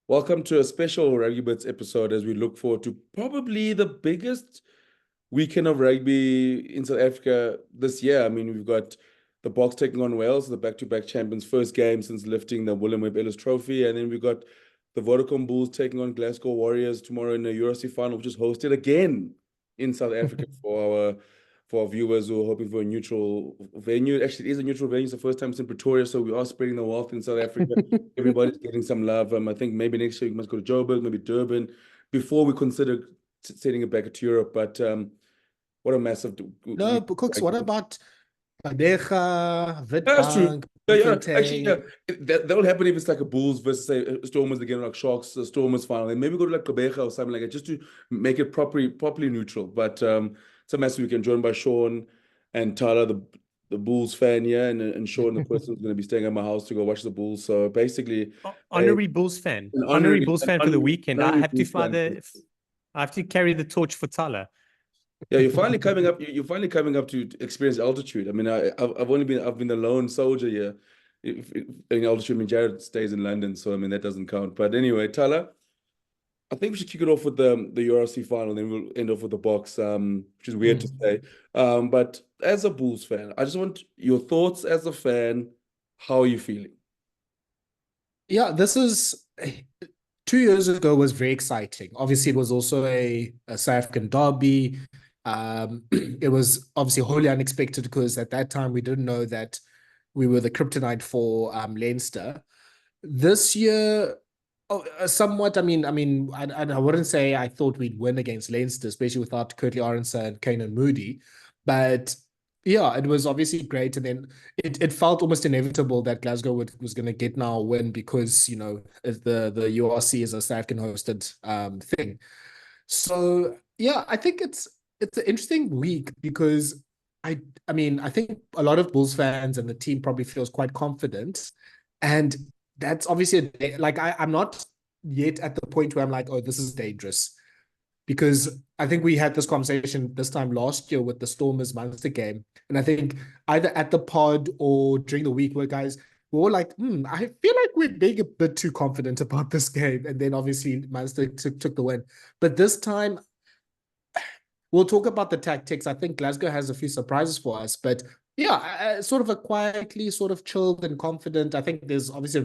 Welcome to a special Rugby Bits episode as we look forward to probably the biggest weekend of rugby in South Africa this year. I mean, we've got the Boks taking on Wales, the back-to-back champions, first game since lifting the Willem Webb Ellis Trophy. And then we've got the Vodacom Bulls taking on Glasgow Warriors tomorrow in the URC Final, which is hosted again in South Africa for our viewers who are hoping for a neutral venue. Actually, it is a neutral venue. It's the first time it's in Pretoria, so we are spreading the wealth in South Africa. Everybody's getting some love. I think maybe next year we must go to Joburg, maybe Durban, before we consider sending it back to Europe. But what a massive... No, but Kooks, what about Badeja, That's true. Witbank, Actually, that will happen if it's like a Bulls versus say Stormers again, like Sharks, Stormers final, and maybe go to like Gqeberha or something like that, just to make it properly neutral. But it's a massive weekend, joined by Shaun and Thala, the Bulls fan here, and Shaun, the person who's going to be staying at my house to go watch the Bulls. So basically, honorary Bulls fan, honorary Bulls fan for the weekend. I have to carry the torch for Thala. Yeah, you're finally coming up. You're finally coming up to experience altitude. I mean, I've been the lone soldier here. In altitude, I mean, Jared stays in London, so I mean that doesn't count. But anyway, Thala, I think we should kick it off with the URC final, then we'll end off with the Boks, which is weird to say. But as a Bulls fan, I just want your thoughts as a fan. How are you feeling? Yeah, this is 2 years ago was very exciting. Obviously, it was also a South African derby. It was obviously wholly unexpected because at that time we didn't know that we were the kryptonite for Leinster. This year, somewhat. I wouldn't say I thought we'd win against Leinster, especially without Kurt-Lee Arendse and Kane Moody. But yeah, it was obviously great, and then it felt almost inevitable that Glasgow was going to get now a win because the URC is a South African hosted thing. So yeah, I think it's an interesting week because I think a lot of Bulls fans and the team probably feels quite confident, and that's obviously I'm not yet at the point where I'm like, oh, this is dangerous, because I think we had this conversation this time last year with the Stormers Munster game, and I think either at the pod or during the week, where guys were all like, I feel like we're being a bit too confident about this game, and then obviously Munster took the win, but this time. We'll talk about the tactics. I think Glasgow has a few surprises for us, but yeah, sort of a quietly sort of chilled and confident. I think there's obviously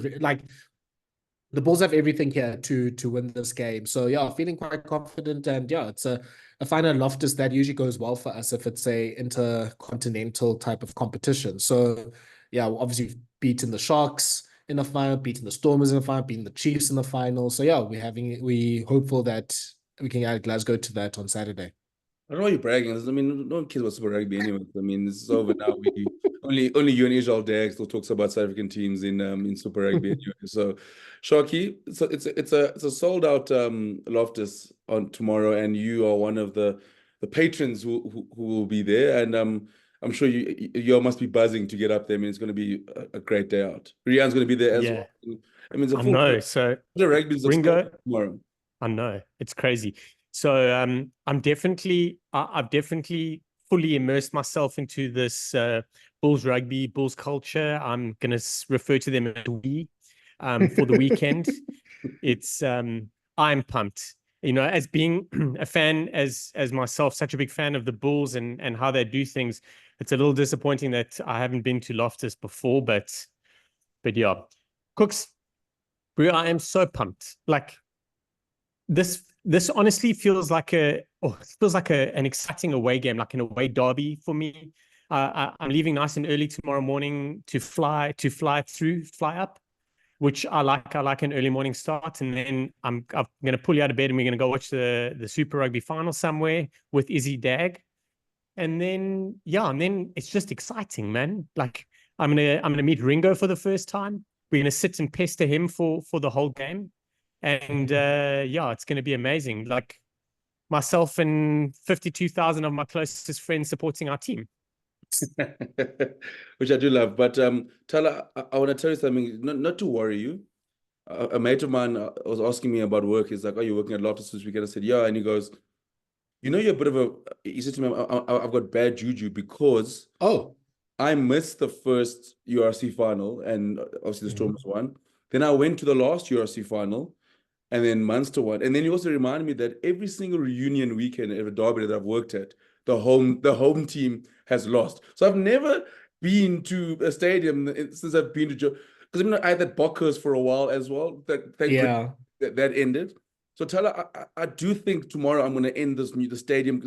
the Bulls have everything here to win this game. So yeah, feeling quite confident, and yeah, it's a final Loftus that usually goes well for us if it's a intercontinental type of competition. So yeah, obviously beating the Sharks in the final, beating the Stormers in the final, beating the Chiefs in the final. So yeah, we hopeful that we can add Glasgow to that on Saturday. I don't know why you're bragging. I mean, no one cares about Super Rugby anyway. I mean, this is over now. Only you and Israel Dag still talks about South African teams in Super Rugby anyway. So, Sharky, so it's a sold out Loftus on tomorrow, and you are one of the patrons who will be there, and I'm sure you all must be buzzing to get up there. I mean, it's going to be a great day out. Rian's going to be there as well. I mean, it's a full know. So the rugby's Ringo tomorrow. I know, it's crazy. So I've definitely fully immersed myself into this Bulls rugby, Bulls culture. I'm gonna refer to them as we for the weekend. It's I'm pumped. As being a fan as myself, such a big fan of the Bulls and how they do things. It's a little disappointing that I haven't been to Loftus before, but yeah, Kooks, I am so pumped. Like this honestly feels like an exciting away game, like an away derby for me. I'm leaving nice and early tomorrow morning to fly up, which I like. I like an early morning start, and then I'm going to pull you out of bed and we're going to go watch the Super Rugby Final somewhere with Izzy Dag, and then it's just exciting, man. Like I'm gonna meet Ringo for the first time. We're going to sit and pester him for the whole game. And it's going to be amazing. Like myself and 52,000 of my closest friends supporting our team. Which I do love. But Thala, I want to tell you something, not to worry you. A mate of mine was asking me about work. He's like, "Are you working at Loftus this weekend?" I said, "Yeah." And he goes, "You're a bit of a..." He said to me, "I've got bad juju because I missed the first URC final, and obviously the Stormers won. Then I went to the last URC final, and then Munster won. And then you also reminded me that every single reunion weekend at a derby that I've worked at, the home team has lost. So I've never been to a stadium since I've been to because I mean I had that Bokkers for a while as well. Thank goodness that ended. So Thala, I do think tomorrow I'm going to end the stadium,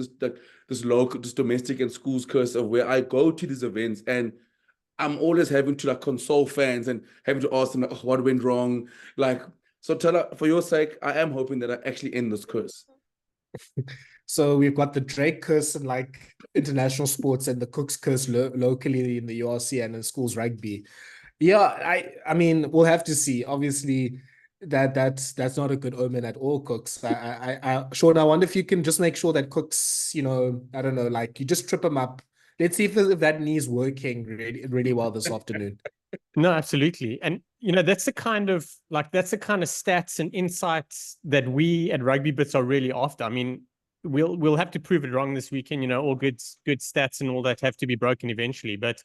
this local, this domestic and schools curse of where I go to these events and I'm always having to like console fans and having to ask them like, oh, what went wrong. Like, so Thala, for your sake, I am hoping that I actually end this curse. So we've got the Drake curse in like international sports and the Kooks curse locally in the URC and in schools rugby. Yeah, I mean, we'll have to see. Obviously, that's not a good omen at all, Kooks. Shaun, I wonder if you can just make sure that Kooks, I don't know, like you just trip him up. Let's see if that knee's working really, really well this afternoon. No, absolutely. And that's the kind of stats and insights that we at Rugby Bits are really after. I mean, we'll have to prove it wrong this weekend. All good stats and all that have to be broken eventually, but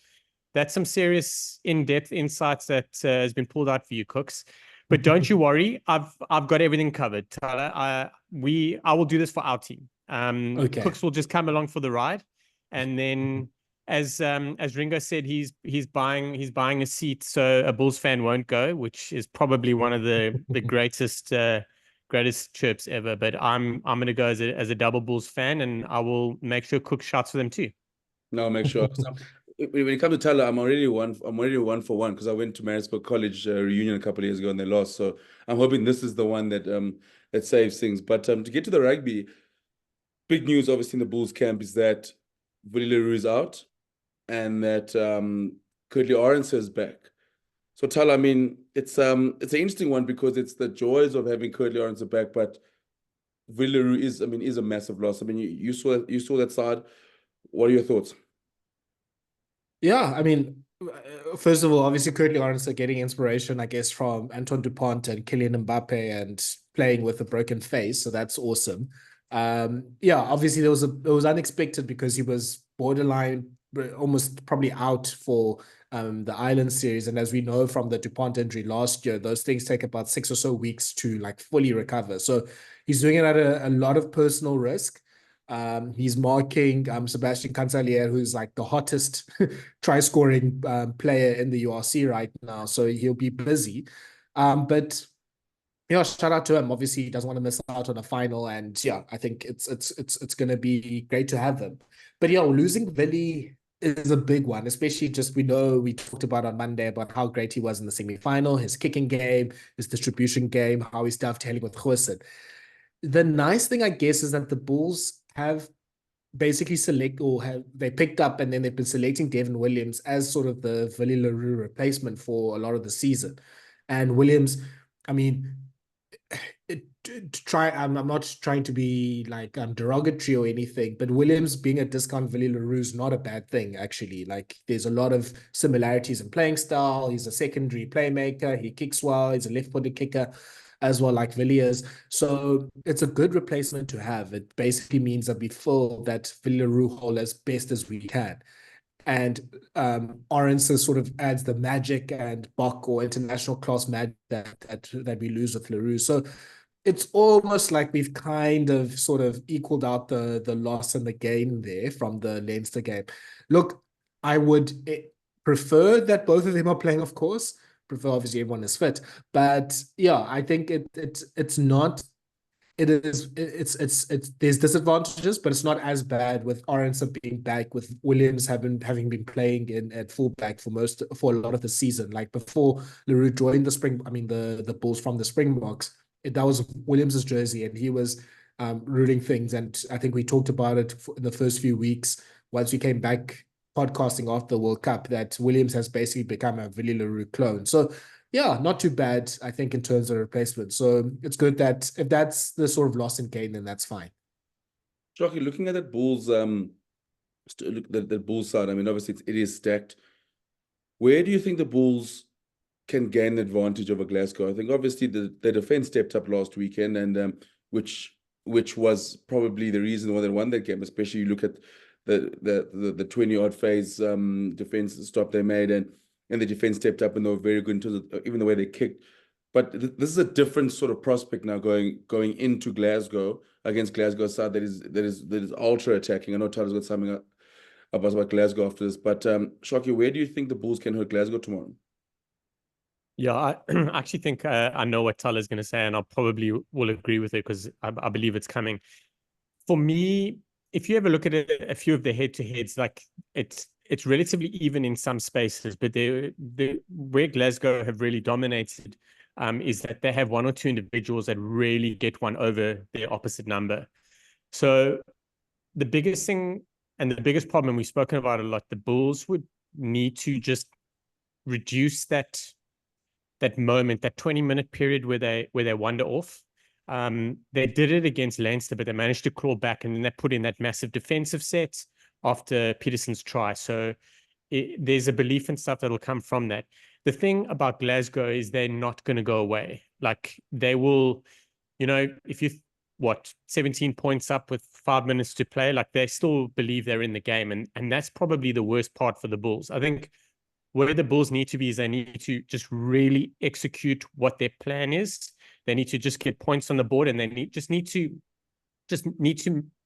that's some serious in-depth insights that has been pulled out for you, Kooks. But don't you worry, I've got everything covered, Thala. I will do this for our team. Okay. Kooks will just come along for the ride, and then as Ringo said, he's buying a seat so a Bulls fan won't go, which is probably one of the greatest chirps ever. But I'm going to go as a double Bulls fan, and I will make sure Kooks shouts for them too. No, make sure. When it comes to Thala, I'm already one for one because I went to Maritzburg College reunion a couple of years ago and they lost. So I'm hoping this is the one that saves things. But to get to the rugby, big news obviously in the Bulls camp is that Willie Leroux is out and that Kurt-Lee Arendse is back. So Thala, I mean, it's an interesting one because it's the joys of having Kurt-Lee Arendse back, but Willie Leroux is a massive loss. I mean, you saw that side. What are your thoughts? Yeah, I mean, first of all, obviously Kurt-Lee Arendse getting inspiration, I guess, from Antoine Dupont and Kylian Mbappe and playing with a broken face. So that's awesome. Yeah, obviously it was unexpected because he was borderline, almost probably out for the Island series. And as we know from the Dupont injury last year, those things take about 6 or so weeks to like fully recover. So he's doing it at a lot of personal risk. He's marking Sebastian Cancelliere, who's like the hottest try-scoring player in the URC right now. So he'll be busy. But yeah, shout out to him. Obviously, he doesn't want to miss out on a final, and yeah, I think it's going to be great to have him. But yeah, losing Willie is a big one, especially just we talked about on Monday about how great he was in the semi-final, his kicking game, his distribution game, how he's dovetailing with Goosen. The nice thing, I guess, is that the Bulls have basically they picked up and then they've been selecting Devin Williams as sort of the Willie Leroux replacement for a lot of the season. And Williams, I mean, I'm not trying to be like derogatory or anything, but Williams being a discount Willie Leroux is not a bad thing, actually. Like there's a lot of similarities in playing style. He's a secondary playmaker. He kicks well. He's a left-footed kicker as well, like Villiers. So it's a good replacement to have. It basically means that we fill that Willie Leroux hole as best as we can. And Arendse sort of adds the magic and Bok or international class magic that we lose with Leroux. So it's almost like we've kind of sort of equaled out the loss and the gain there from the Leinster game. Look, I would prefer that both of them are playing, of course. Prefer obviously everyone is fit, but yeah, I think it's not. There's disadvantages, but it's not as bad with Arendse being back, with Williams having been playing at fullback for a lot of the season. Like before Leroux joined the Bulls from the Springboks, that was Williams's jersey, and he was ruling things. And I think we talked about it in the first few weeks once we came back podcasting after the World Cup, that Williams has basically become a Willie Leroux clone. So yeah, not too bad, I think, in terms of replacement. So it's good that if that's the sort of loss and gain, then that's fine. Jockey, looking at that Bulls, the Bulls side, I mean, obviously it is stacked. Where do you think the Bulls can gain advantage over Glasgow? I think obviously the defense stepped up last weekend, and which was probably the reason why they won that game. Especially you look at the 20-odd phase defense stop they made, and the defense stepped up and they were very good in terms of even the way they kicked. But this is a different sort of prospect now going into Glasgow against Glasgow side that is ultra attacking. I know Thala's got something about Glasgow after this, but Shoki, where do you think the Bulls can hurt Glasgow tomorrow? Yeah, I actually think I know what Thala is going to say, and I probably will agree with it because I believe it's coming. For me, if you ever look at a few of the head-to-heads, like it's relatively even in some spaces, but where Glasgow have really dominated is that they have one or two individuals that really get one over their opposite number. So the biggest thing and the biggest problem, we've spoken about a lot, the Bulls would need to just reduce that moment, that 20-minute period where they wander off. They did it against Leinster, but they managed to claw back, and then they put in that massive defensive set after Peterson's try. So there's a belief and stuff that'll come from that. The thing about Glasgow is they're not going to go away. Like they will, if you 17 points up with 5 minutes to play, like they still believe they're in the game, and that's probably the worst part for the Bulls. I think where the Bulls need to be is they need to just really execute what their plan is. They need to just get points on the board, and they need to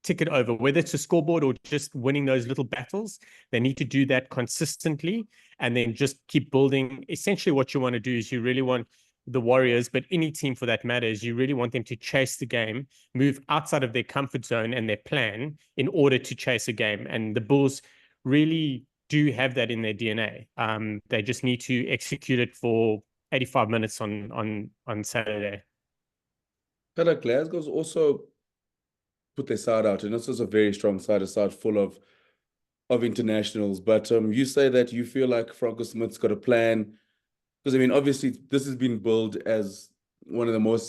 tick it over, whether it's a scoreboard or just winning those little battles. They need to do that consistently, and then just keep building. Essentially, what you want to do is you really want the Warriors, but any team for that matter, is you really want them to chase the game, move outside of their comfort zone and their plan in order to chase a game. And the Bulls really do have that in their DNA. They just need to execute it for 85 minutes on Saturday. But Glasgow's also put their side out, and this is a very strong side, a side full of internationals. But you say that you feel like Franco Smith's got a plan, because I mean, obviously, this has been billed as one of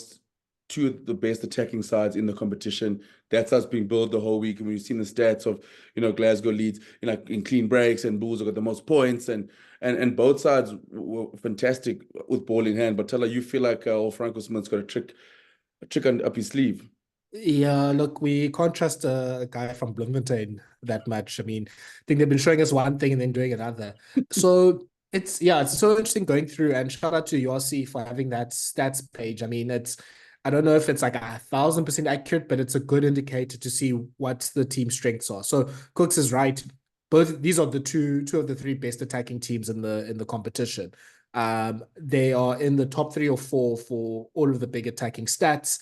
two of the best attacking sides in the competition. That's us being billed the whole week. And we've seen the stats of, Glasgow leads in clean breaks, and Bulls have got the most points, and both sides were fantastic with ball in hand. But Thala, you feel like Franco Smith's got a trick up his sleeve. Yeah, look, we can't trust a guy from Bloemfontein that much. I mean, I think they've been showing us one thing and then doing another. So it's so interesting going through, and shout out to URC for having that stats page. I mean, I don't know if it's like 1,000% accurate, but it's a good indicator to see what the team strengths are. So Kooks is right. Both these are the two of the three best attacking teams in the competition. They are in the top 3 or 4 for all of the big attacking stats.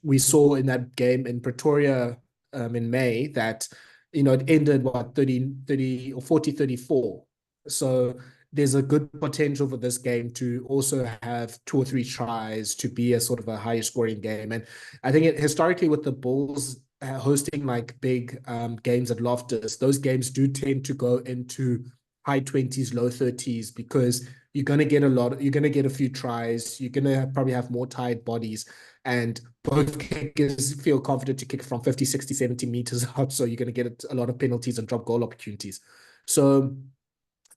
We saw in that game in Pretoria in May that it ended 30 or 40-34. So there's a good potential for this game to also have 2 or 3 tries, to be a sort of a higher scoring game. And I think historically with the Bulls hosting like big games at Loftus, those games do tend to go into high 20s, low 30s, because you're going to get a few tries. You're going to probably have more tired bodies, and both kickers feel confident to kick from 50, 60, 70 meters out. So you're going to get a lot of penalties and drop goal opportunities. So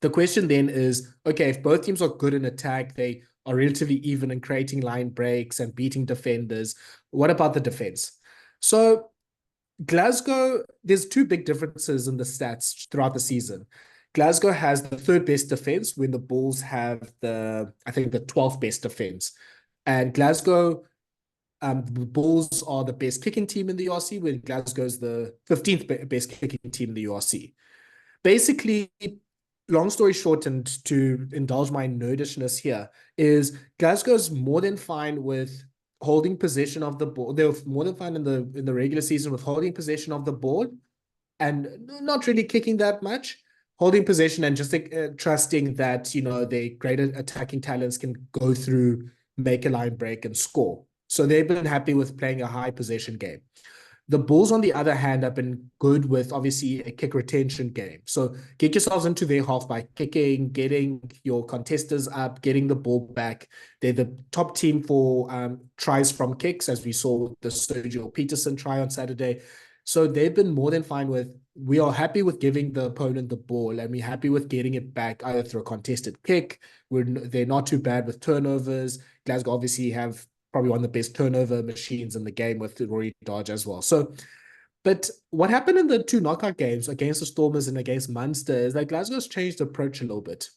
the question then is, okay, if both teams are good in attack, they are relatively even in creating line breaks and beating defenders, what about the defense? So Glasgow, there's 2 big differences in the stats throughout the season. Glasgow has the 3rd best defense, when the Bulls have the 12th best defense. And Glasgow, the Bulls are the best kicking team in the URC, when Glasgow's the 15th best kicking team in the URC. Basically, long story short, and to indulge my nerdishness here, is Glasgow's more than fine with holding possession of the ball. They were more than fine in the regular season with holding possession of the ball and not really kicking that much. Holding possession and just trusting that, their greater attacking talents can go through, make a line break, and score. So they've been happy with playing a high possession game. The Bulls, on the other hand, have been good with obviously a kick retention game. So get yourselves into their half by kicking, getting your contesters up, getting the ball back. They're the top team for tries from kicks, as we saw the Sergio Peterson try on Saturday. So they've been more than fine with, we are happy with giving the opponent the ball, and we're happy with getting it back either through a contested kick. They're not too bad with turnovers. Glasgow obviously have probably one of the best turnover machines in the game with Rory Dodge as well. So, but what happened in the 2 knockout games against the Stormers and against Munster is that Glasgow's changed the approach a little bit.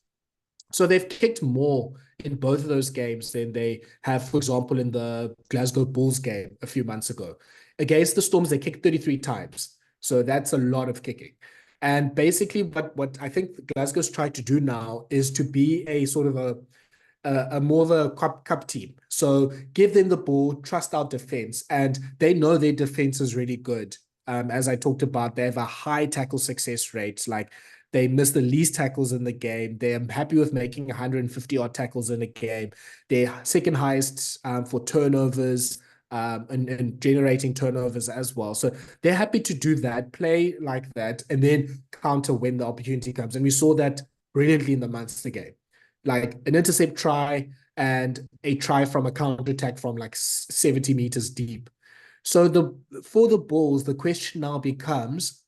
So they've kicked more in both of those games than they have, for example, in the Glasgow Bulls game a few months ago. Against the Storms, they kicked 33 times. So that's a lot of kicking. And basically what I think Glasgow's tried to do now is to be a sort of a more of a cup team. So give them the ball, trust our defense, and they know their defense is really good. As I talked about, they have a high tackle success rate. Like they miss the least tackles in the game. They're happy with making 150 odd tackles in a game. They're second highest for turnovers and generating turnovers as well. So they're happy to do that, play like that, and then counter when the opportunity comes. And we saw that brilliantly in the Munster game. Like an intercept try and a try from a counter attack from like 70 meters deep. So for the Bulls, the question now becomes,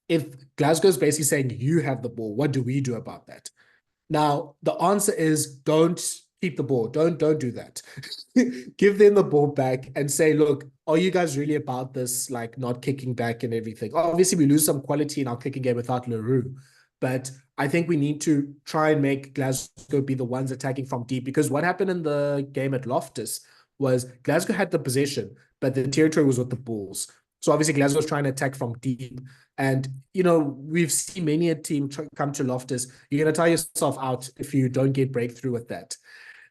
if Glasgow's basically saying you have the ball, what do we do about that? Now, the answer is don't keep the ball. Don't do that. Give them the ball back and say, look, are you guys really about this, like not kicking back and everything? Obviously, we lose some quality in our kicking game without Leroux, but I think we need to try and make Glasgow be the ones attacking from deep, because what happened in the game at Loftus was Glasgow had the possession, but the territory was with the Bulls. So obviously Glasgow was trying to attack from deep. And, you know, we've seen many a team come to Loftus. You're going to tire yourself out if you don't get breakthrough with that.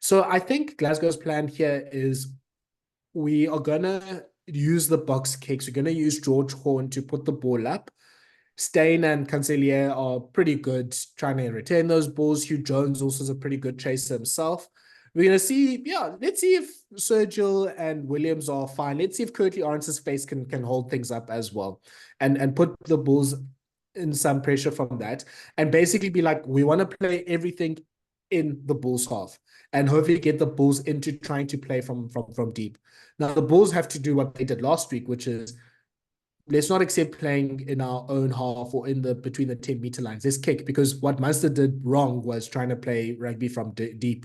So I think Glasgow's plan here is we are going to use the box kicks. We're going to use George Horn to put the ball up. Stain and Cancelier are pretty good trying to retain those balls. Hugh Jones also is a pretty good chaser himself. We're going to see, let's see if Sergio and Williams are fine. Let's see if Kurt-Lee Arendse's face can hold things up as well and put the Bulls in some pressure from that. And basically be like, we want to play everything in the Bulls half and hopefully get the Bulls into trying to play from deep. Now, the Bulls have to do what they did last week, which is let's not accept playing in our own half or in the between the 10-meter lines. Let's kick, because what Munster did wrong was trying to play rugby from deep.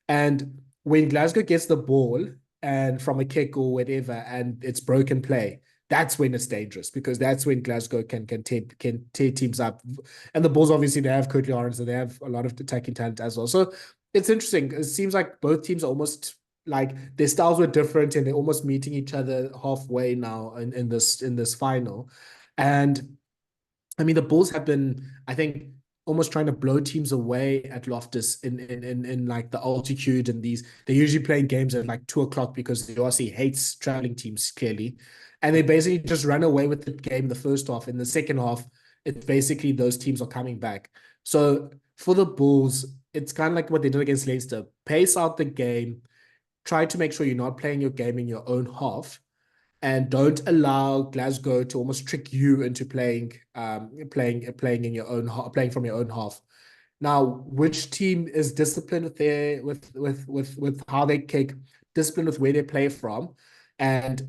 And when Glasgow gets the ball and from a kick or whatever, and it's broken play, that's when it's dangerous, because that's when Glasgow can tear teams up. And the Bulls, obviously, they have Kurt-Lee Arendse, so they have a lot of attacking talent as well. So it's interesting. It seems like both teams are almost like their styles were different and they're almost meeting each other halfway now in this final. And I mean, the Bulls have been, I think, almost trying to blow teams away at Loftus in like the altitude, and they're usually playing games at like 2:00 because the URC hates traveling teams clearly. And they basically just run away with the game the first half. In the second half, it's basically those teams are coming back. So for the Bulls, it's kind of like what they did against Leinster. Pace out the game, try to make sure you're not playing your game in your own half, and don't allow Glasgow to almost trick you into playing in your own playing from your own half. Now, which team is disciplined with their with how they kick, disciplined with where they play from, and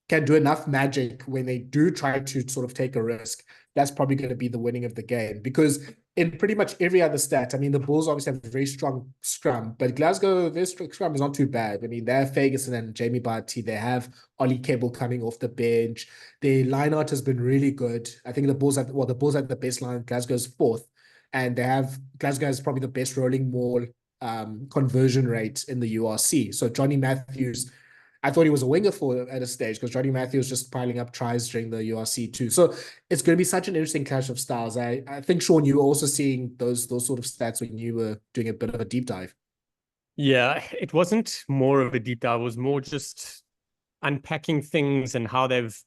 can do enough magic when they do try to sort of take a risk, that's probably going to be the winning of the game. Because in pretty much every other stat, I mean, the Bulls obviously have a very strong scrum, but Glasgow, their scrum is not too bad. I mean, they have Ferguson and Jamie Barty. They have Ollie Cable coming off the bench. Their lineout has been really good. I think the Bulls have the best line. Glasgow's fourth. And Glasgow has probably the best rolling maul conversion rate in the URC. So Johnny Matthews, I thought he was a winger at a stage, because Johnny Matthews just piling up tries during the URC too. So it's going to be such an interesting clash of styles. I think, Shaun, you were also seeing those sort of stats when you were doing a bit of a deep dive. Yeah, it wasn't more of a deep dive. It was more just unpacking things and how they've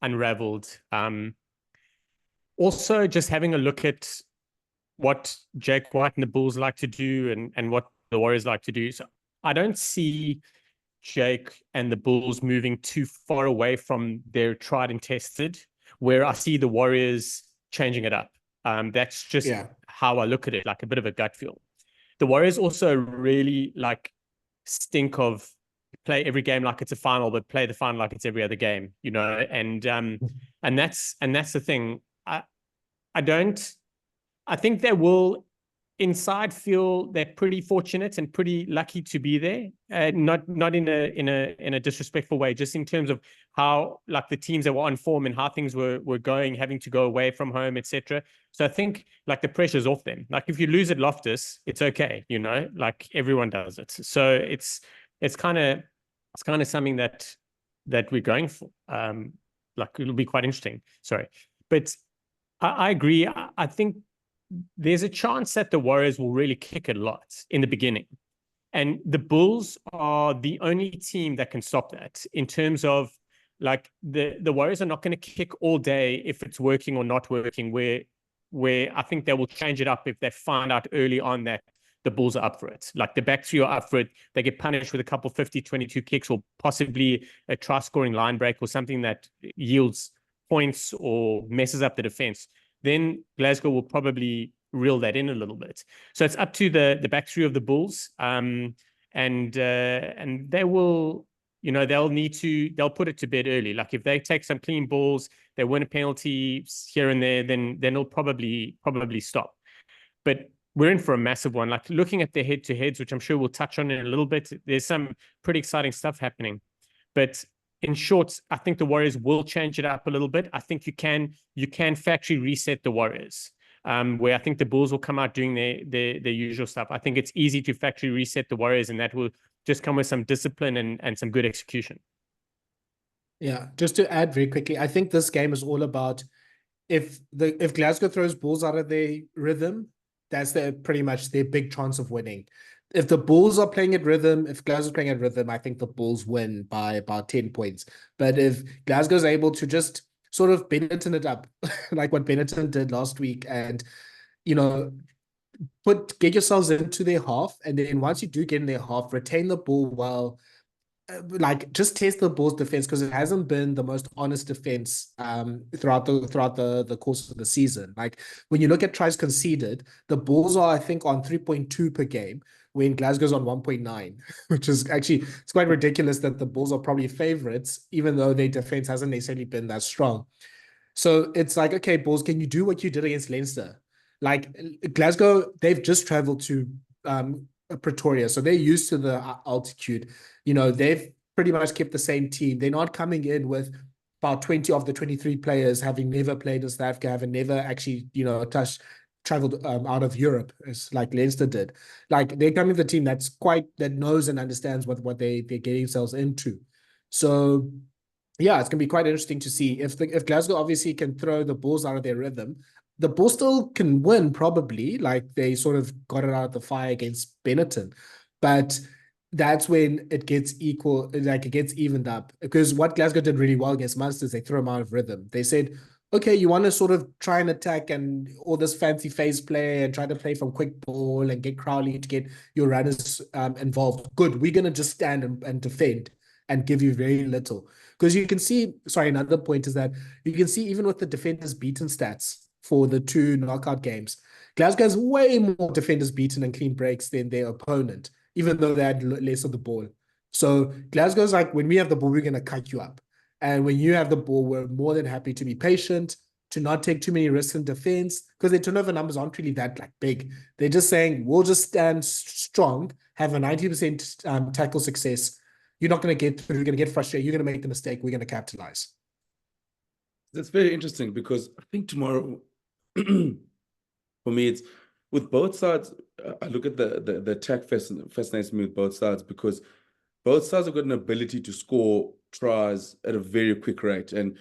unraveled. Also, just having a look at what Jake White and the Bulls like to do and what the Warriors like to do. So I don't see Jake and the Bulls moving too far away from their tried and tested, where I see the Warriors changing it up. That's just how I look at it, like a bit of a gut feel. The Warriors also really like stink of play every game like it's a final, but play the final like it's every other game, you know. And that's the thing. I think they will inside feel they're pretty fortunate and pretty lucky to be there. Not in a disrespectful way, just in terms of how like the teams that were on form and how things were going, having to go away from home, etc. So I think like the pressure's off them. Like if you lose at Loftus, it's okay, you know, like everyone does it. So it's kind of something that we're going for. Like it'll be quite interesting. Sorry, but I agree. I think there's a chance that the Warriors will really kick a lot in the beginning. And the Bulls are the only team that can stop that in terms of like the Warriors are not going to kick all day if it's working or not working, where I think they will change it up if they find out early on that the Bulls are up for it. Like the back three are up for it. They get punished with a couple 50-22 kicks or possibly a try scoring line break or something that yields points or messes up the defense. Then Glasgow will probably reel that in a little bit. So it's up to the back three of the Bulls. And they will, you know, they'll put it to bed early. Like if they take some clean balls, they win a penalty here and there, then it'll probably stop. But we're in for a massive one. Like looking at the head-to-heads, which I'm sure we'll touch on in a little bit, there's some pretty exciting stuff happening. But in short, I think the Warriors will change it up a little bit. I think you can factory reset the Warriors, where I think the Bulls will come out doing their usual stuff. I think it's easy to factory reset the Warriors, and that will just come with some discipline and some good execution. Yeah, just to add very quickly, I think this game is all about if Glasgow throws balls out of their rhythm, that's pretty much their big chance of winning. If the Bulls are playing at rhythm, if Glasgow's playing at rhythm, I think the Bulls win by about 10 points. But if Glasgow's able to just sort of Benetton it up, like what Benetton did last week, and, you know, get yourselves into their half, and then once you do get in their half, retain the ball well, like just test the Bulls defense, because it hasn't been the most honest defense throughout the course of the season. Like when you look at tries conceded, the Bulls are, I think, on 3.2 per game, when Glasgow's on 1.9, which is actually, it's quite ridiculous that the Bulls are probably favorites, even though their defense hasn't necessarily been that strong. So it's like, okay, Bulls, can you do what you did against Leinster? Like Glasgow, they've just traveled to Pretoria, so they're used to the altitude. You know, they've pretty much kept the same team. They're not coming in with about 20 of the 23 players having never played in South Africa, having never actually, you know, traveled out of Europe, as like Leinster did. Like they're coming with a team that knows and understands what they're getting themselves into. So yeah, it's gonna be quite interesting to see if Glasgow obviously can throw the Bulls out of their rhythm. The Bulls still can win, probably. Like they sort of got it out of the fire against Benetton, but that's when it gets equal, like it gets evened up. Because what Glasgow did really well against Munster is they threw them out of rhythm. They said, okay, you want to sort of try and attack and all this fancy phase play and try to play from quick ball and get Crowley to get your runners involved. Good, we're going to just stand and defend and give you very little. Because you can see, sorry, another point is that you can see even with the defenders beaten stats for the two knockout games, Glasgow has way more defenders beaten and clean breaks than their opponent, even though they had less of the ball. So Glasgow's like, when we have the ball, we're going to cut you up. And when you have the ball, we're more than happy to be patient, to not take too many risks in defense, because their turnover numbers aren't really that like big. They're just saying, we'll just stand strong, have a 90% tackle success. You're not going to get through. You're going to get frustrated. You're going to make the mistake. We're going to capitalize. That's very interesting, because I think tomorrow, for me, it's with both sides. I look at the attack fascinates me with both sides, because both sides have got an ability to score tries at a very quick rate, and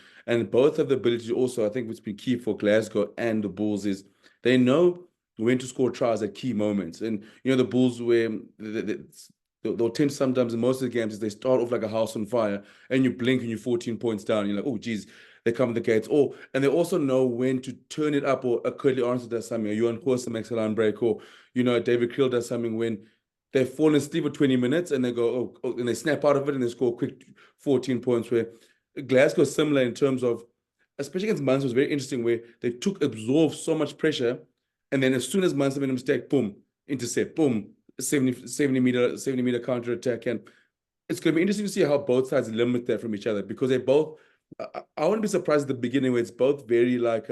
both have the ability to also, I think what's been key for Glasgow and the Bulls is they know when to score tries at key moments. And you know, the Bulls, where they'll tend to sometimes in most of the games is they start off like a house on fire, and you blink and you're 14 points down. You're like, oh geez, they come the gates. And they also know when to turn it up, or a Kurt-Lee Arendse does something, or Johan Koorse makes a line break, or you know, David Creel does something when they've fallen asleep for 20 minutes and they go, and they snap out of it and they score quick 14 points. Where Glasgow is similar in terms of, especially against Munster, was very interesting, where they absorbed so much pressure, and then as soon as Munster made a mistake, boom, intercept, boom, 70 meter counter attack. And it's going to be interesting to see how both sides limit that from each other, because they both, I wouldn't be surprised at the beginning where it's both very like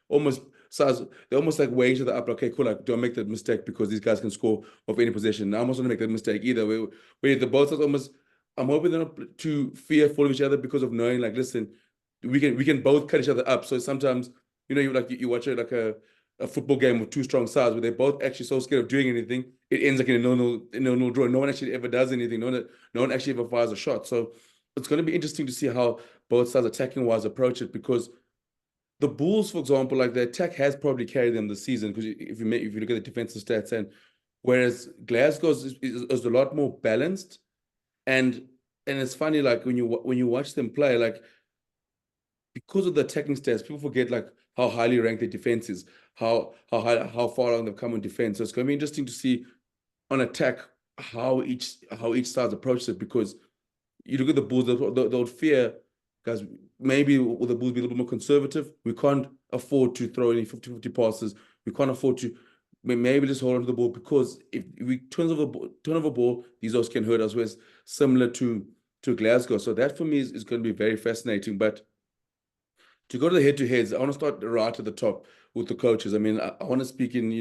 almost sides, they're almost like weighing each other up. Like, okay, cool. Like, don't make that mistake because these guys can score off any possession. I'm also going to make that mistake either. Where the both sides almost, I'm hoping they're not too fearful of each other because of knowing, like, listen, we can both cut each other up. So sometimes, you watch it like a football game with two strong sides where they're both actually so scared of doing anything, it ends like in a no draw. No one actually ever does anything. No one actually ever fires a shot. So it's going to be interesting to see how both sides attacking wise approach it, because the Bulls, for example, like the attack has probably carried them this season, because if you look at the defensive stats, and whereas Glasgow's is a lot more balanced, and it's funny, like when you watch them play, like because of the attacking stats, people forget like how highly ranked their defense is, how far along they've come in defense. So it's going to be interesting to see on attack how each side approaches it, because you look at the Bulls, they'll fear, guys, maybe will the Bulls be a little bit more conservative? We can't afford to throw any 50-50 passes. We can't afford to maybe just hold on to the ball, because if we turn over ball, these guys can hurt us. Whereas similar to Glasgow. So that for me is going to be very fascinating. But to go to the head-to-heads, I want to start right at the top with the coaches. I mean, I want to speak in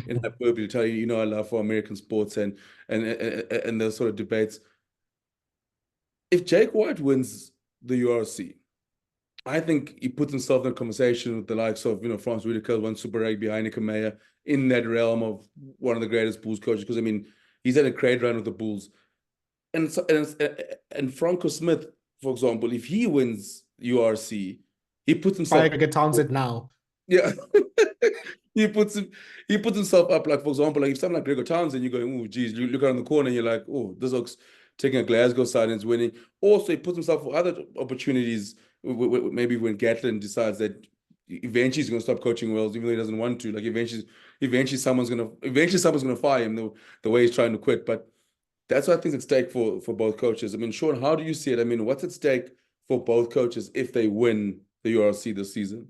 hyperbole to tell you, I love for American sports and those sort of debates. If Jake White wins the URC, I think he puts himself in a conversation with the likes of, Frans Whitaker, one Super Rugby, Heineken Meyer, in that realm of one of the greatest Bulls coaches. Because I mean, he's had a great run with the Bulls, and Franco Smith, for example, if he wins URC, he puts himself. Fire get Townsend now. Yeah, he puts himself up. Like, for example, like if someone like Gregor Townsend, you're going, oh, geez, you look around the corner and you're like, oh, this looks taking a Glasgow side and is winning. Also, he puts himself for other opportunities. Maybe when Gatlin decides that eventually he's going to stop coaching Wales, even though he doesn't want to. Like eventually someone's going to fire him the way he's trying to quit. But that's what I think is at stake for both coaches. I mean, Shaun, how do you see it? I mean, what's at stake for both coaches if they win the URC this season?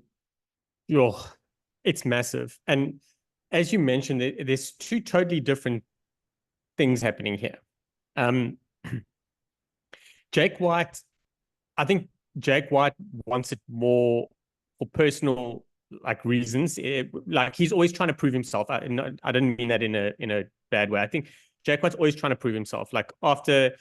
It's massive. And as you mentioned, there's two totally different things happening here. Jake White, I think Jake White wants it more for personal reasons. Like he's always trying to prove himself. I didn't mean that in a bad way. I think Jake White's always trying to prove himself. Like after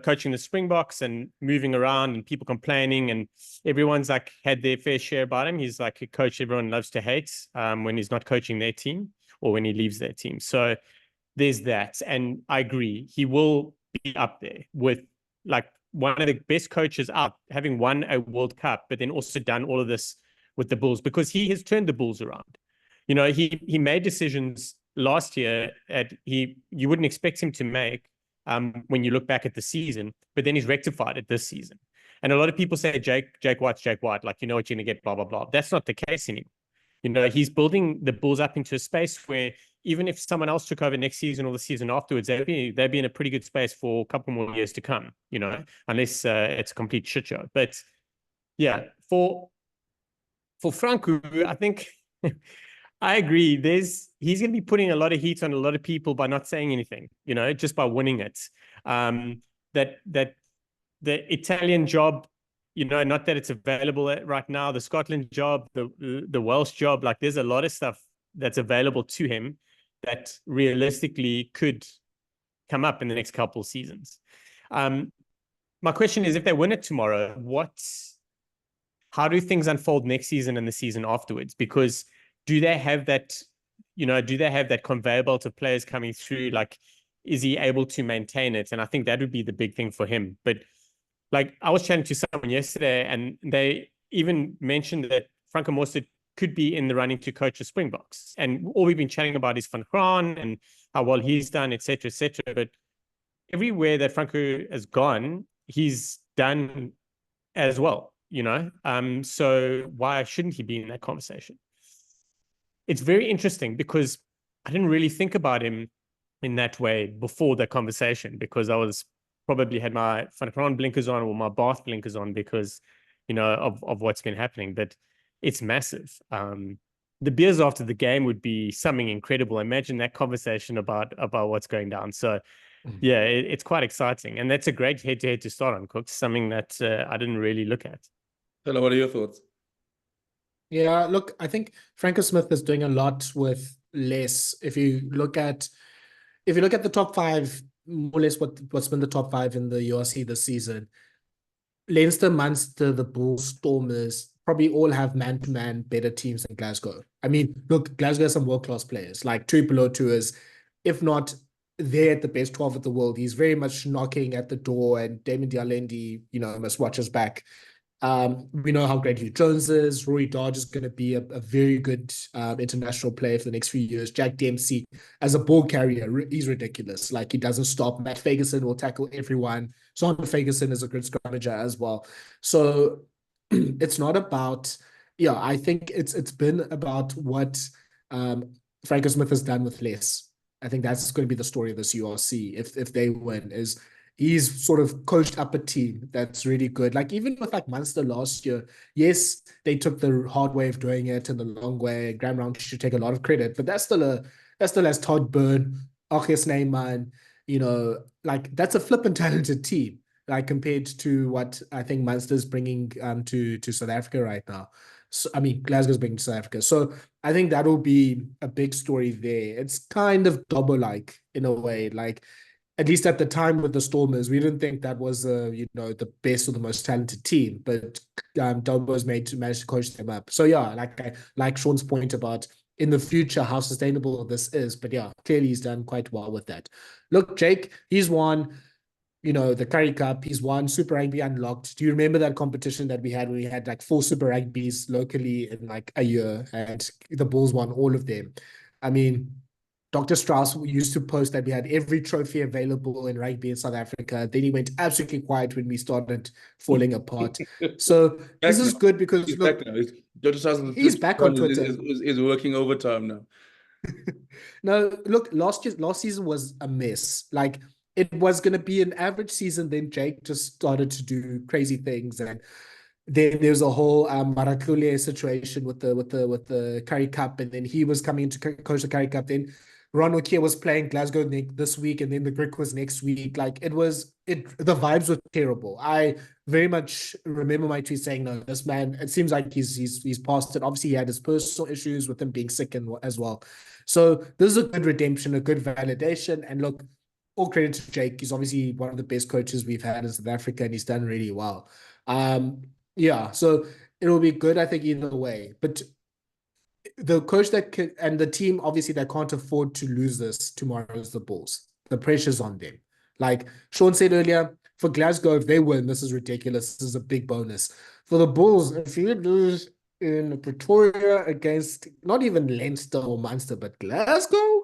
coaching the Springboks and moving around and people complaining and everyone's like had their fair share about him. He's like a coach everyone loves to hate when he's not coaching their team or when he leaves their team. So there's that. And I agree, he will be up there with like one of the best coaches out, having won a World Cup, but then also done all of this with the Bulls, because he has turned the Bulls around. He made decisions last year you wouldn't expect him to make when you look back at the season, but then he's rectified it this season. And a lot of people say Jake White's Jake White, like, what you're going to get, blah, blah, blah. That's not the case anymore. He's building the Bulls up into a space where even if someone else took over next season or the season afterwards, they'd be in a pretty good space for a couple more years to come, unless it's a complete shit show. But yeah, for Franco, I think I agree. He's going to be putting a lot of heat on a lot of people by not saying anything, just by winning it. That the Italian job, not that it's available right now, the Scotland job, the Welsh job, like there's a lot of stuff that's available to him that realistically could come up in the next couple of seasons. My question is, if they win it tomorrow, how do things unfold next season and the season afterwards? Because do they have that conveyor belt of players coming through? Like, is he able to maintain it? And I think that would be the big thing for him. But like, I was chatting to someone yesterday and they even mentioned that Franco Mostert could be in the running to coach the Springboks. And all we've been chatting about is Van Graan and how well he's done, et cetera, et cetera. But everywhere that Franco has gone, he's done as well, so why shouldn't he be in that conversation? It's very interesting because I didn't really think about him in that way before the conversation, because I was probably had my Van Graan blinkers on or my Bath blinkers on because, of what's been happening. But it's massive. The beers after the game would be something incredible. Imagine that conversation about what's going down. So yeah, it's quite exciting. And that's a great head-to-head to start on, Kooks, something that I didn't really look at. Thala, what are your thoughts? Yeah, look, I think Franco Smith is doing a lot with less. If you look at the top five, more or less what's been the top five in the URC this season, Leinster, Munster, the Bulls, Stormers probably all have man-to-man better teams than Glasgow. I mean, look, Glasgow has some world-class players, like Tupelo is, if not there at the best 12 of the world. He's very much knocking at the door, and Damon Dialendi, must watch his back. We know how great Hugh Jones is. Rory Dodge is going to be a very good international player for the next few years. Jack Dempsey, as a ball carrier, he's ridiculous. Like, he doesn't stop. Matt Ferguson will tackle everyone. Son Ferguson is a good scrummager as well. So it's not about, I think it's been about what Franco Smith has done with less. I think that's going to be the story of this URC if they win, is he's sort of coached up a team that's really good. Like, even with like Munster last year, yes, they took the hard way of doing it and the long way. Graham Round should take a lot of credit, but that still has Todd Byrne, Achilles Neyman, like, that's a flippant talented team, like, compared to what I think Munster's bringing to South Africa right now. So, I mean, Glasgow's bringing to South Africa. So I think that'll be a big story there. It's kind of Dobbo-like in a way, like, at least at the time with the Stormers, we didn't think that was the best or the most talented team, but Dobbo's managed to coach them up. So yeah, like Shaun's point about in the future how sustainable this is, but yeah, clearly he's done quite well with that. Look, Jake, he's won the Currie Cup. He's won Super Rugby Unlocked. Do you remember that competition that we had where we had like 4 Super Rugbies locally in like a year, and the Bulls won all of them? I mean, Dr. Strauss used to post that we had every trophy available in rugby in South Africa. Then he went absolutely quiet when we started falling apart. So this is good because he's look, back now. Dr. Strauss he's back on Twitter. Is working overtime now. No, look, last season was a mess. Like, it was going to be an average season. Then Jake just started to do crazy things, and then there's a whole Marakule situation with the Currie Cup, and then he was coming to coach the Currie Cup. Then Ron Okia was playing Glasgow this week, and then the Grick was next week. Like, the vibes were terrible. I very much remember my tweet saying, no, this man, it seems like he's past it. Obviously, he had his personal issues with him being sick as well. So this is a good redemption, a good validation. And look, all credit to Jake. He's obviously one of the best coaches we've had in South Africa, and he's done really well. Yeah, so it'll be good, I think, either way. But the coach and the team, obviously, that can't afford to lose this tomorrow is the Bulls. The pressure's on them. Like Shaun said earlier, for Glasgow, if they win, this is ridiculous. This is a big bonus. For the Bulls, if you lose in Pretoria against not even Leinster or Munster, but Glasgow,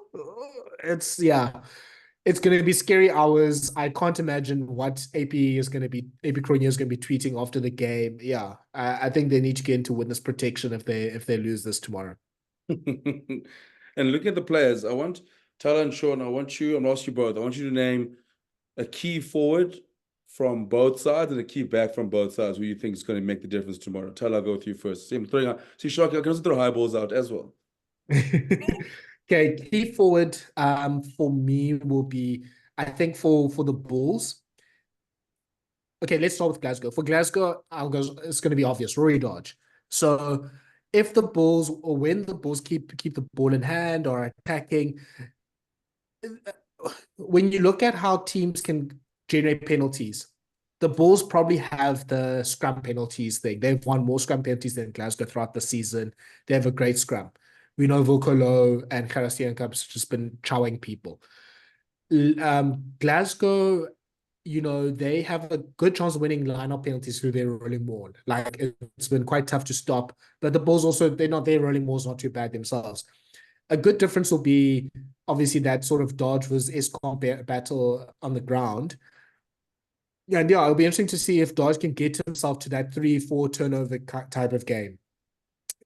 it's going to be scary hours. I can't imagine what AP Cronje is going to be tweeting after the game. Yeah, I think they need to get into witness protection if they lose this tomorrow. And looking at the players, I want Thala and Shaun, I'm going to ask you both. I want you to name a key forward from both sides and a key back from both sides who you think is going to make the difference tomorrow. Thala, I'll go with you first. I'm throwing out. See, Shaun, I can also throw high balls out as well. Okay, key forward for me will be, I think, for the Bulls. Okay, let's start with Glasgow. For Glasgow, it's going to be obvious, Rory Dodge. So if the Bulls, or when the Bulls keep the ball in hand or attacking, when you look at how teams can generate penalties, the Bulls probably have the scrum penalties thing. They've won more scrum penalties than Glasgow throughout the season. They have a great scrum. We know Vokolo and Karastian Cup's just been chowing people. Glasgow, they have a good chance of winning line-up penalties through their rolling maul. Like, it's been quite tough to stop. But the Bulls also, their rolling maul's not too bad themselves. A good difference will be, obviously, that sort of Dodge versus Eskom battle on the ground. And yeah, it'll be interesting to see if Dodge can get himself to that 3-4 turnover type of game.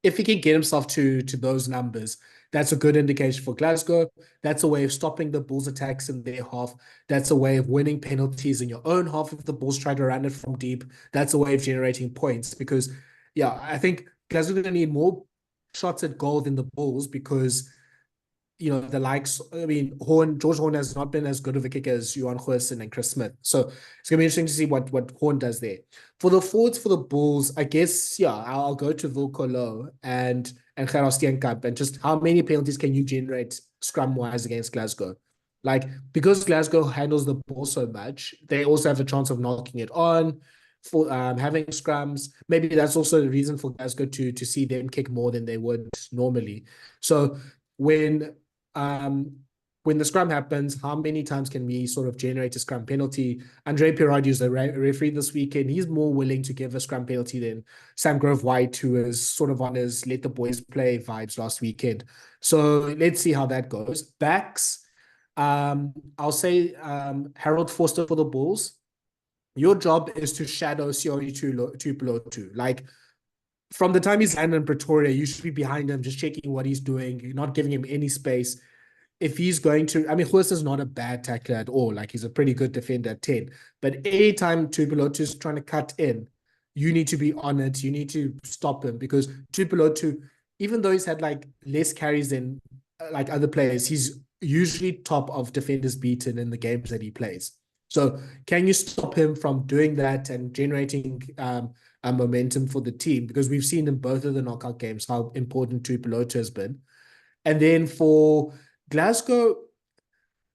If he can get himself to those numbers, that's a good indication for Glasgow. That's a way of stopping the Bulls' attacks in their half. That's a way of winning penalties in your own half if the Bulls try to run it from deep. That's a way of generating points because, yeah, I think Glasgow are going to need more shots at goal than the Bulls because, the likes, I mean, George Horn has not been as good of a kicker as Johan Goosen and Chris Smith. So it's going to be interesting to see what Horn does there. For the forwards for the Bulls, I guess, yeah, I'll go to Volkolo and Gerard Steenkamp, and just how many penalties can you generate scrum-wise against Glasgow? Like, because Glasgow handles the ball so much, they also have a chance of knocking it on, for having scrums. Maybe that's also the reason for Glasgow to see them kick more than they would normally. So when the scrum happens, how many times can we sort of generate a scrum penalty? Andre Pirard is the referee this weekend. He's more willing to give a scrum penalty than Sam Grove-White, who is sort of on his let the boys play vibes last weekend. So let's see how that goes. Backs, I'll say Harold Forster for the Bulls. Your job is to shadow CRE Tuipulotu. Like, from the time he's landed in Pretoria, you should be behind him, just checking what he's doing, not giving him any space. If he's going to, I mean, Goosen's not a bad tackler at all. Like, he's a pretty good defender at 10. But anytime Tuipulotu is trying to cut in, you need to be on it. You need to stop him, because Tuipulotu, even though he's had like less carries than like other players, he's usually top of defenders beaten in the games that he plays. So can you stop him from doing that and generating a momentum for the team? Because we've seen in both of the knockout games how important Tuipulotu has been. And then for Glasgow,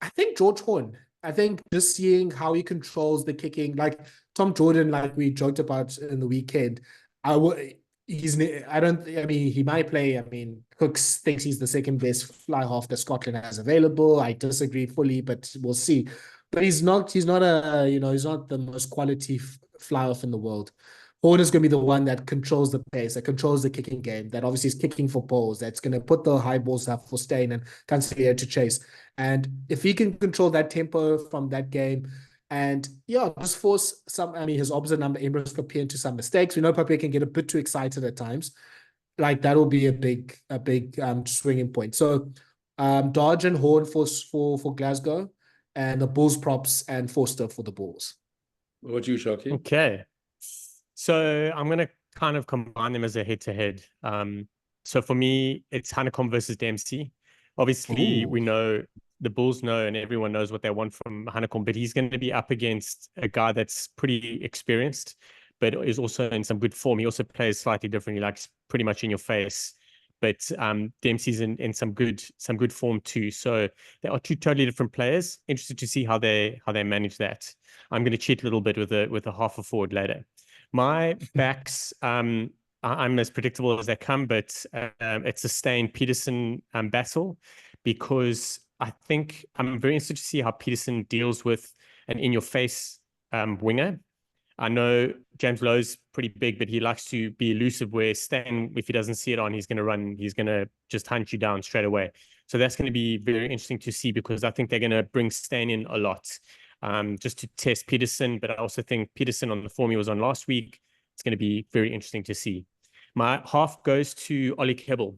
I think George Horn. I think just seeing how he controls the kicking, like Tom Jordan, like we joked about in the weekend, I mean, he might play. I mean, Kooks thinks he's the second best fly half that Scotland has available. I disagree fully, but we'll see. But he's not he's not the most quality fly half in the world. Horn is going to be the one that controls the pace, that controls the kicking game, that obviously is kicking for balls, that's going to put the high balls up for Steyn and Cancelliere to chase. And if he can control that tempo from that game, and yeah, just force some, I mean, his opposite number, Emrys Papier, into some mistakes. We know Papier can get a bit too excited at times. Like, that will be a big swinging point. So Dodge and Horn for Glasgow, and the Bulls props and Forster for the Bulls. What about you, Shoki? Okay. So I'm going to kind of combine them as a head-to-head. So for me, it's Hanekom versus Dempsey. Obviously, we know, the Bulls know, and everyone knows what they want from Hanekom, but he's going to be up against a guy that's pretty experienced, but is also in some good form. He also plays slightly differently, like pretty much in your face. But Dempsey's in some good form too. So they are two totally different players. Interested to see how they manage that. I'm going to cheat a little bit with a half a forward later. My backs, I'm as predictable as they come, but it's a Steyn Peterson battle, because I think I'm very interested to see how Peterson deals with an in-your-face winger. I know James Lowe's pretty big, but he likes to be elusive, where Steyn, if he doesn't see it on, he's going to run. He's going to just hunt you down straight away. So that's going to be very interesting to see, because I think they're going to bring Steyn in a lot, just to test Peterson. But I also think Peterson, on the form he was on last week, it's going to be very interesting to see. My half goes to Ollie Kebble.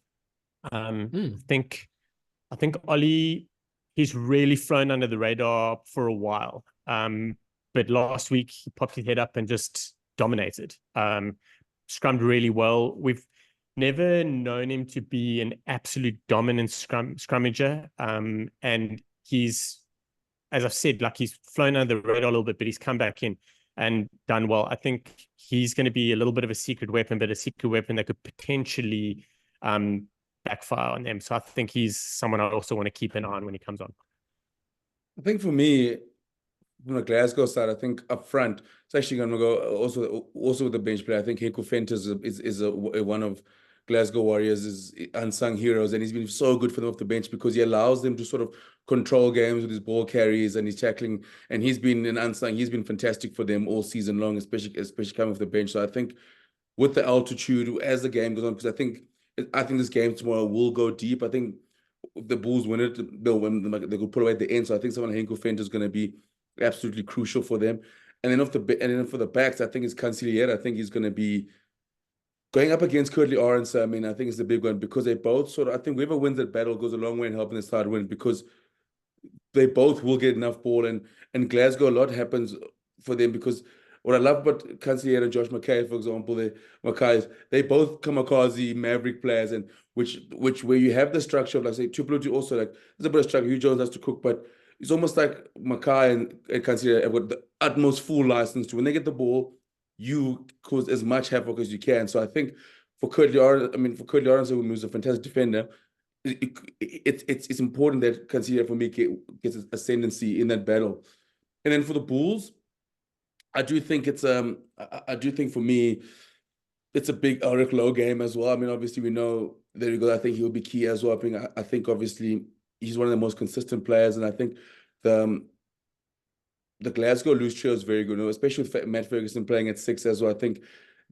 I think Ollie, he's really flown under the radar for a while. But last week he popped his head up and just dominated. Scrummed really well. We've never known him to be an absolute dominant scrummager. And he's, as I've said, like, he's flown under the radar a little bit, but he's come back in and done well. I think he's going to be a little bit of a secret weapon, but a secret weapon that could potentially backfire on them. So I think he's someone I also want to keep an eye on when he comes on. I think for me, from the Glasgow side, I think up front, it's actually going to go also with the bench player. I think Henko Venter is one of Glasgow Warriors' unsung heroes, and he's been so good for them off the bench, because he allows them to sort of control games with his ball carries and his tackling, and he's been an unsung. He's been fantastic for them all season long, especially coming off the bench. So I think with the altitude as the game goes on, because I think this game tomorrow will go deep. I think if the Bulls win it, they'll win. They could pull away at the end. So I think someone like Henko Venter is going to be absolutely crucial for them. And then for the backs, I think it's Cancelliere. I think he's going to be going up against Kurt-Lee Arendse. I mean, I think it's the big one, because they both sort of, I think whoever wins that battle goes a long way in helping the side win, because they both will get enough ball, and Glasgow, a lot happens for them, because what I love about Consigliere and Josh McKay, for example, they both kamikaze maverick players, and which where you have the structure of, like, say, Tupelutu also, like, there's a bit of structure. Hugh Jones has to cook, but it's almost like Mackay and Consigliere have got the utmost full license to, when they get the ball, you cause as much havoc as you can. So I think for Kurt-Lee Arendse, who's a fantastic defender, it's important that Consigliere for me gets ascendancy in that battle. And then for the Bulls, I do think for me it's a big Ulrich Low game as well. I mean, obviously we know, there you go. I think he'll be key as well. I think obviously he's one of the most consistent players, and I think the Glasgow loose trio is very good, especially with Matt Ferguson playing at 6 as well. I think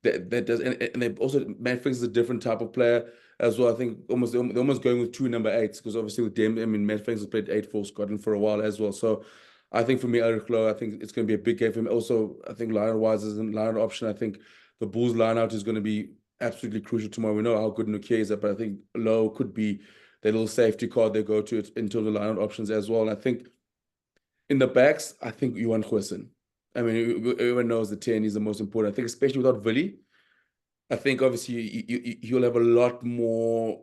that does, and they also, Matt Ferguson is a different type of player as well. I think they're almost going with 2 number 8s, because obviously with them, I mean, Matt Ferguson played 8 for Scotland for a while as well. So I think for me, Ulrich Low, I think it's going to be a big game for him. Also, I think line-wise is a line option. I think the Bulls line-out is going to be absolutely crucial tomorrow. We know how good Nuke is, but I think Low could be their little safety card they go to in terms of line-out options as well. And I think in the backs, I think Johan Goosen. I mean, everyone knows the 10 is the most important. I think especially without Willie, I think obviously you'll have a lot more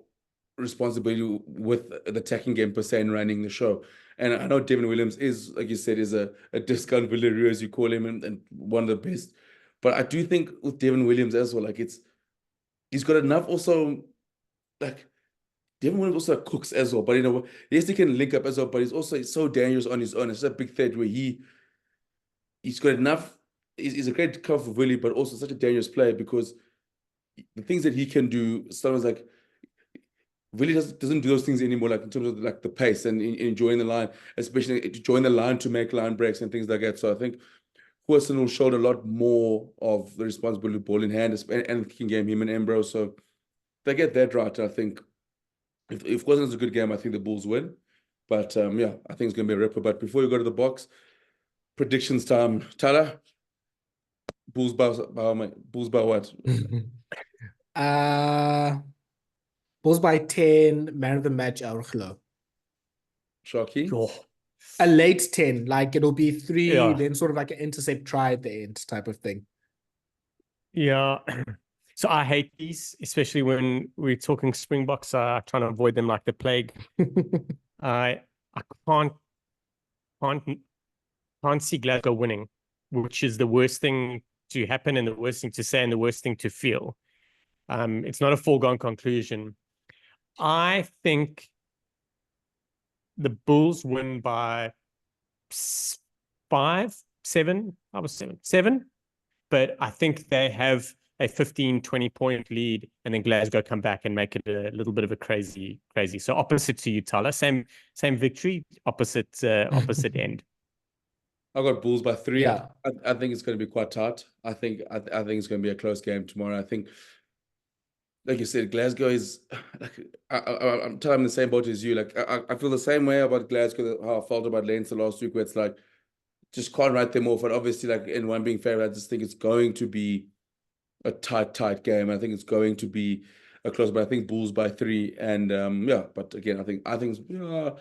responsibility with the attacking game per se and running the show. And I know Devin Williams is, like you said, is a discount Villarreal, as you call him, and one of the best. But I do think with Devin Williams as well, like, he's got enough also, like, Devin Williams also cooks as well. But yes, he can link up as well, but he's also so dangerous on his own. It's a big threat where he's got enough. He's a great cover for Willie, but also such a dangerous player, because the things that he can do, sometimes, like, Willie doesn't do those things anymore, like in terms of like the pace and enjoying the line, especially to join the line to make line breaks and things like that. So I think Goosen will show a lot more of the responsibility of ball in hand and the kicking game, him and Ambrose. So if they get that right, I think if Goosen's a good game, I think the Bulls win. But yeah, I think it's going to be a ripper. But before you go to the box, predictions time. Thala, Bulls by what? Bulls by 10, man of the match, Ulrich Low. Sharky? Oh, A late 10, like it'll be 3, Yeah. then sort of like an intercept try at the end type of thing. yeah. So I hate these, especially when we're talking Springboks. I try to avoid them like the plague. I can't see Glasgow winning, which is the worst thing to happen and the worst thing to say and the worst thing to feel. It's not a foregone conclusion. I think the Bulls win by 5, 7. I was 7. But I think they have a 15, 20-point lead, and then Glasgow come back and make it a little bit of a crazy. So opposite to you, Thala. Same victory, opposite end. I got Bulls by 3. Yeah. I think it's going to be quite tight. I think it's going to be a close game tomorrow. I think, like you said, Glasgow is like, I'm telling the same boat as you. Like, I feel the same way about Glasgow, how I felt about Leinster last week, where it's like, just can't write them off. And obviously, like, in one being fair, I just think it's going to be a tight game. I think it's going to be a close, but I think Bulls by 3. And yeah, but again, I think I'll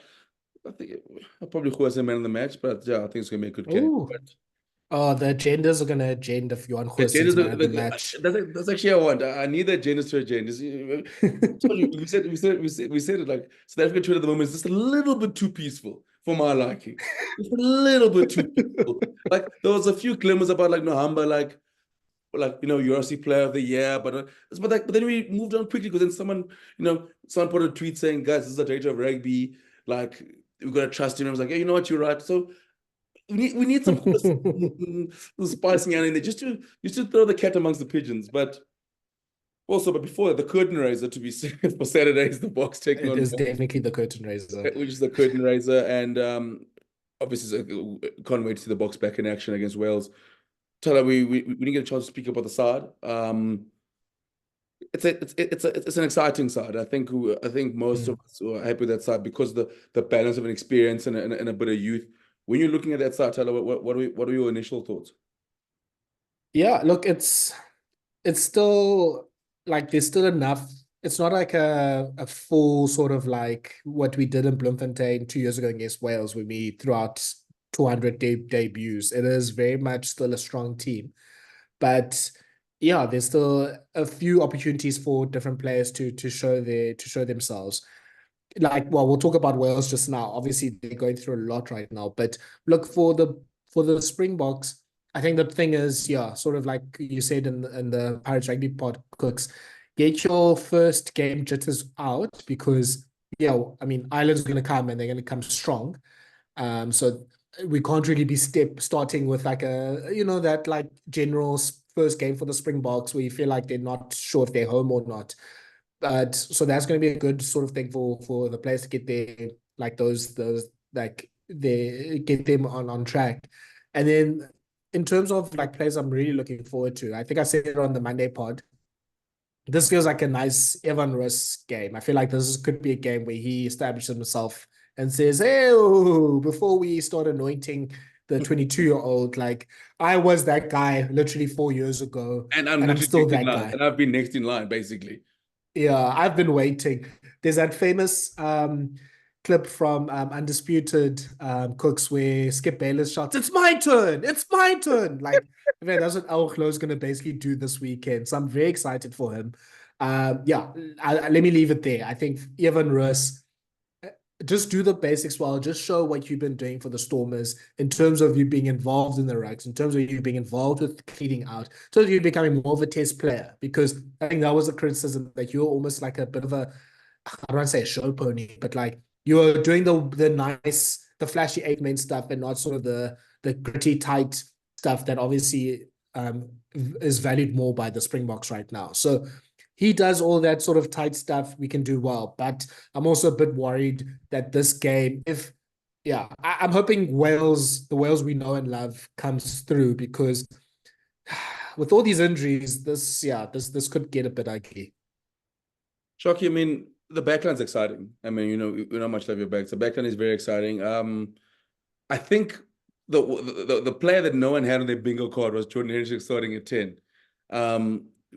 probably call man of the match, but yeah, I think it's gonna be a good game. Ooh. But The agendas are gonna agenda if Johan Goosen's man of the match. that's actually I want. I need the agendas to agendas. We said it, like, South African Twitter at the moment is just a little bit too peaceful for my liking. Just a little bit too peaceful. Like, there was a few glimmers about, like, Nohamba, like URC Player of the Year, but then we moved on quickly, because then someone put a tweet saying, guys, this is the data of rugby, like, we've got to trust him. I was like, yeah, you know what, you're right. So we need some spicing out in there, just to throw the cat amongst the pigeons. But before that, the curtain raiser, to be said, for Saturday is the Boks taking on. It is definitely the curtain raiser. Which is the curtain raiser, and obviously can't wait to see the Boks back in action against Wales. Thala, we didn't get a chance to speak about the side. It's an exciting side. I think most of us are happy with that side because the balance of an experience and a bit of youth. When you're looking at that side, Thala, what are your initial thoughts? Yeah, look, it's still like there's still enough. It's not like a full sort of like what we did in Bloemfontein 2 years ago against Wales, when we threw out 200 debuts. It is very much still a strong team. But yeah, there's still a few opportunities for different players to show themselves. Like, well, we'll talk about Wales just now. Obviously, they're going through a lot right now. But look, for the Springboks, I think the thing is, yeah, sort of like you said in the Pirates Rugby pod, Kooks, get your first game jitters out because, yeah, I mean, Ireland's going to come and they're going to come strong. So we can't really be starting with like that like general first game for the Springboks where you feel like they're not sure if they're home or not. But so that's going to be a good sort of thing for the players to get their like those like they get them on track. And then in terms of like players I'm really looking forward to, I think I said it on the Monday pod. This feels like a nice Evan Roos game. I feel like this could be a game where he establishes himself and says, "Hey, before we start anointing the 22-year-old, like I was that guy literally 4 years ago, And I'm and I'm literally still next in that line, guy." and I've been next in line, basically. Yeah, I've been waiting. There's that famous clip from Undisputed Kooks where Skip Bayless shouts, "It's my turn! It's my turn!" Like, man, that's what Apheele's going to basically do this weekend. So I'm very excited for him. Yeah, let me leave it there. I think Evan Roos, just do the basics well. Just show what you've been doing for the Stormers in terms of you being involved in the rucks, in terms of you being involved with cleaning out, in terms of you becoming more of a test player. Because I think that was a criticism that you're almost like a bit of a, I don't want to say a show pony, but like you were doing the nice, the flashy 8-man stuff and not sort of the gritty, tight stuff that obviously is valued more by the Springboks right now. So he does all that sort of tight stuff, we can do well. But I'm also a bit worried that this game, I'm hoping the Wales we know and love comes through because with all these injuries, this could get a bit ugly. Shocky, I mean, the backline's exciting. I mean, you know how much love your backs. The backline is very exciting. I think the player that no one had on their bingo card was Jordan Hendrikse starting at 10.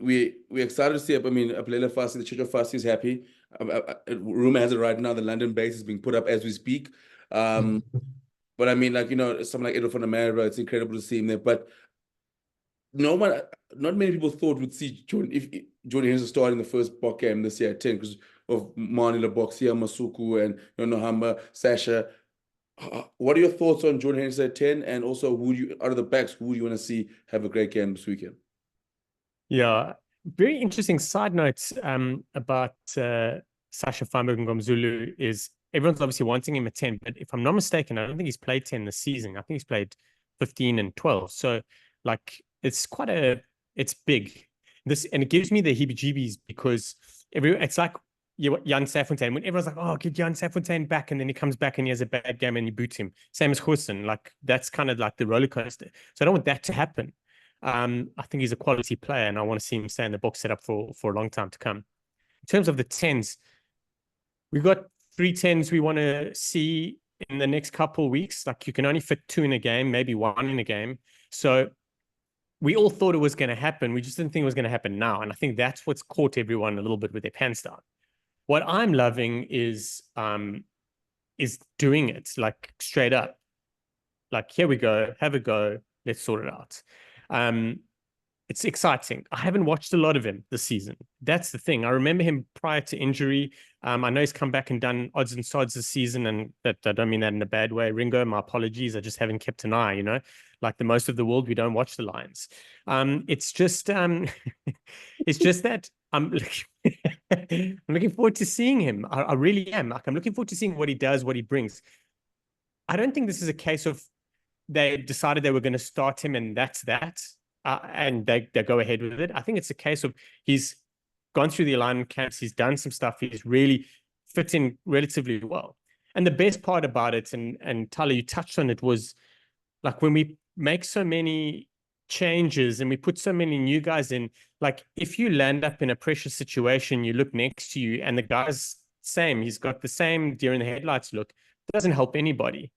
We're excited to see it. I mean, Aphelele Fassi, the Church of Fassi is happy. Rumor has it right now the London base is being put up as we speak. But I mean, like, someone like Edo van der Merwe, it's incredible to see him there. But not many people thought would see Jordan Hendrikse start in the first Bok game this year at 10 because of Mani Laboxia, Masuku, and Nohamba, Sasha. What are your thoughts on Jordan Hendrikse at 10? And also, out of the backs, who do you want to see have a great game this weekend? Yeah, very interesting side notes about Sasha Feinberg and Ngomzulu is everyone's obviously wanting him at 10, but if I'm not mistaken, I don't think he's played 10 this season. I think he's played 15 and 12. So like it's big. And it gives me the heebie-jeebies because it's like Jan Safontaine. When everyone's like, "Oh, get Jan Safontaine back," and then he comes back and he has a bad game and you boot him. Same as Goosen. Like that's kind of like the roller coaster. So I don't want that to happen. I think he's a quality player and I want to see him stay in the box set up for a long time to come. In terms of the 10s, we've got 3 10s we want to see in the next couple of weeks. Like you can only fit 2 in a game, maybe 1 in a game. So we all thought it was going to happen. We just didn't think it was going to happen now. And I think that's what's caught everyone a little bit with their pants down. What I'm loving is doing it like straight up. Like, here we go, have a go, let's sort it out. It's exciting. I haven't watched a lot of him this season. That's the thing. I remember him prior to injury. I know he's come back and done odds and sods this season, and that I don't mean that in a bad way. Ringo, my apologies. I just haven't kept an eye, like the most of the world, we don't watch the Lions. It's just that I'm looking forward to seeing him. I really am. Like, I'm looking forward to seeing what he does, what he brings. I don't think this is a case of they decided they were going to start him and that's that. And they go ahead with it. I think it's a case of he's gone through the alignment camps. He's done some stuff. He's really fit in relatively well. And the best part about it, and Thala, you touched on it, was like when we make so many changes and we put so many new guys in, like if you land up in a pressure situation, you look next to you and the guy's same. He's got the same deer in the headlights look. It doesn't help anybody.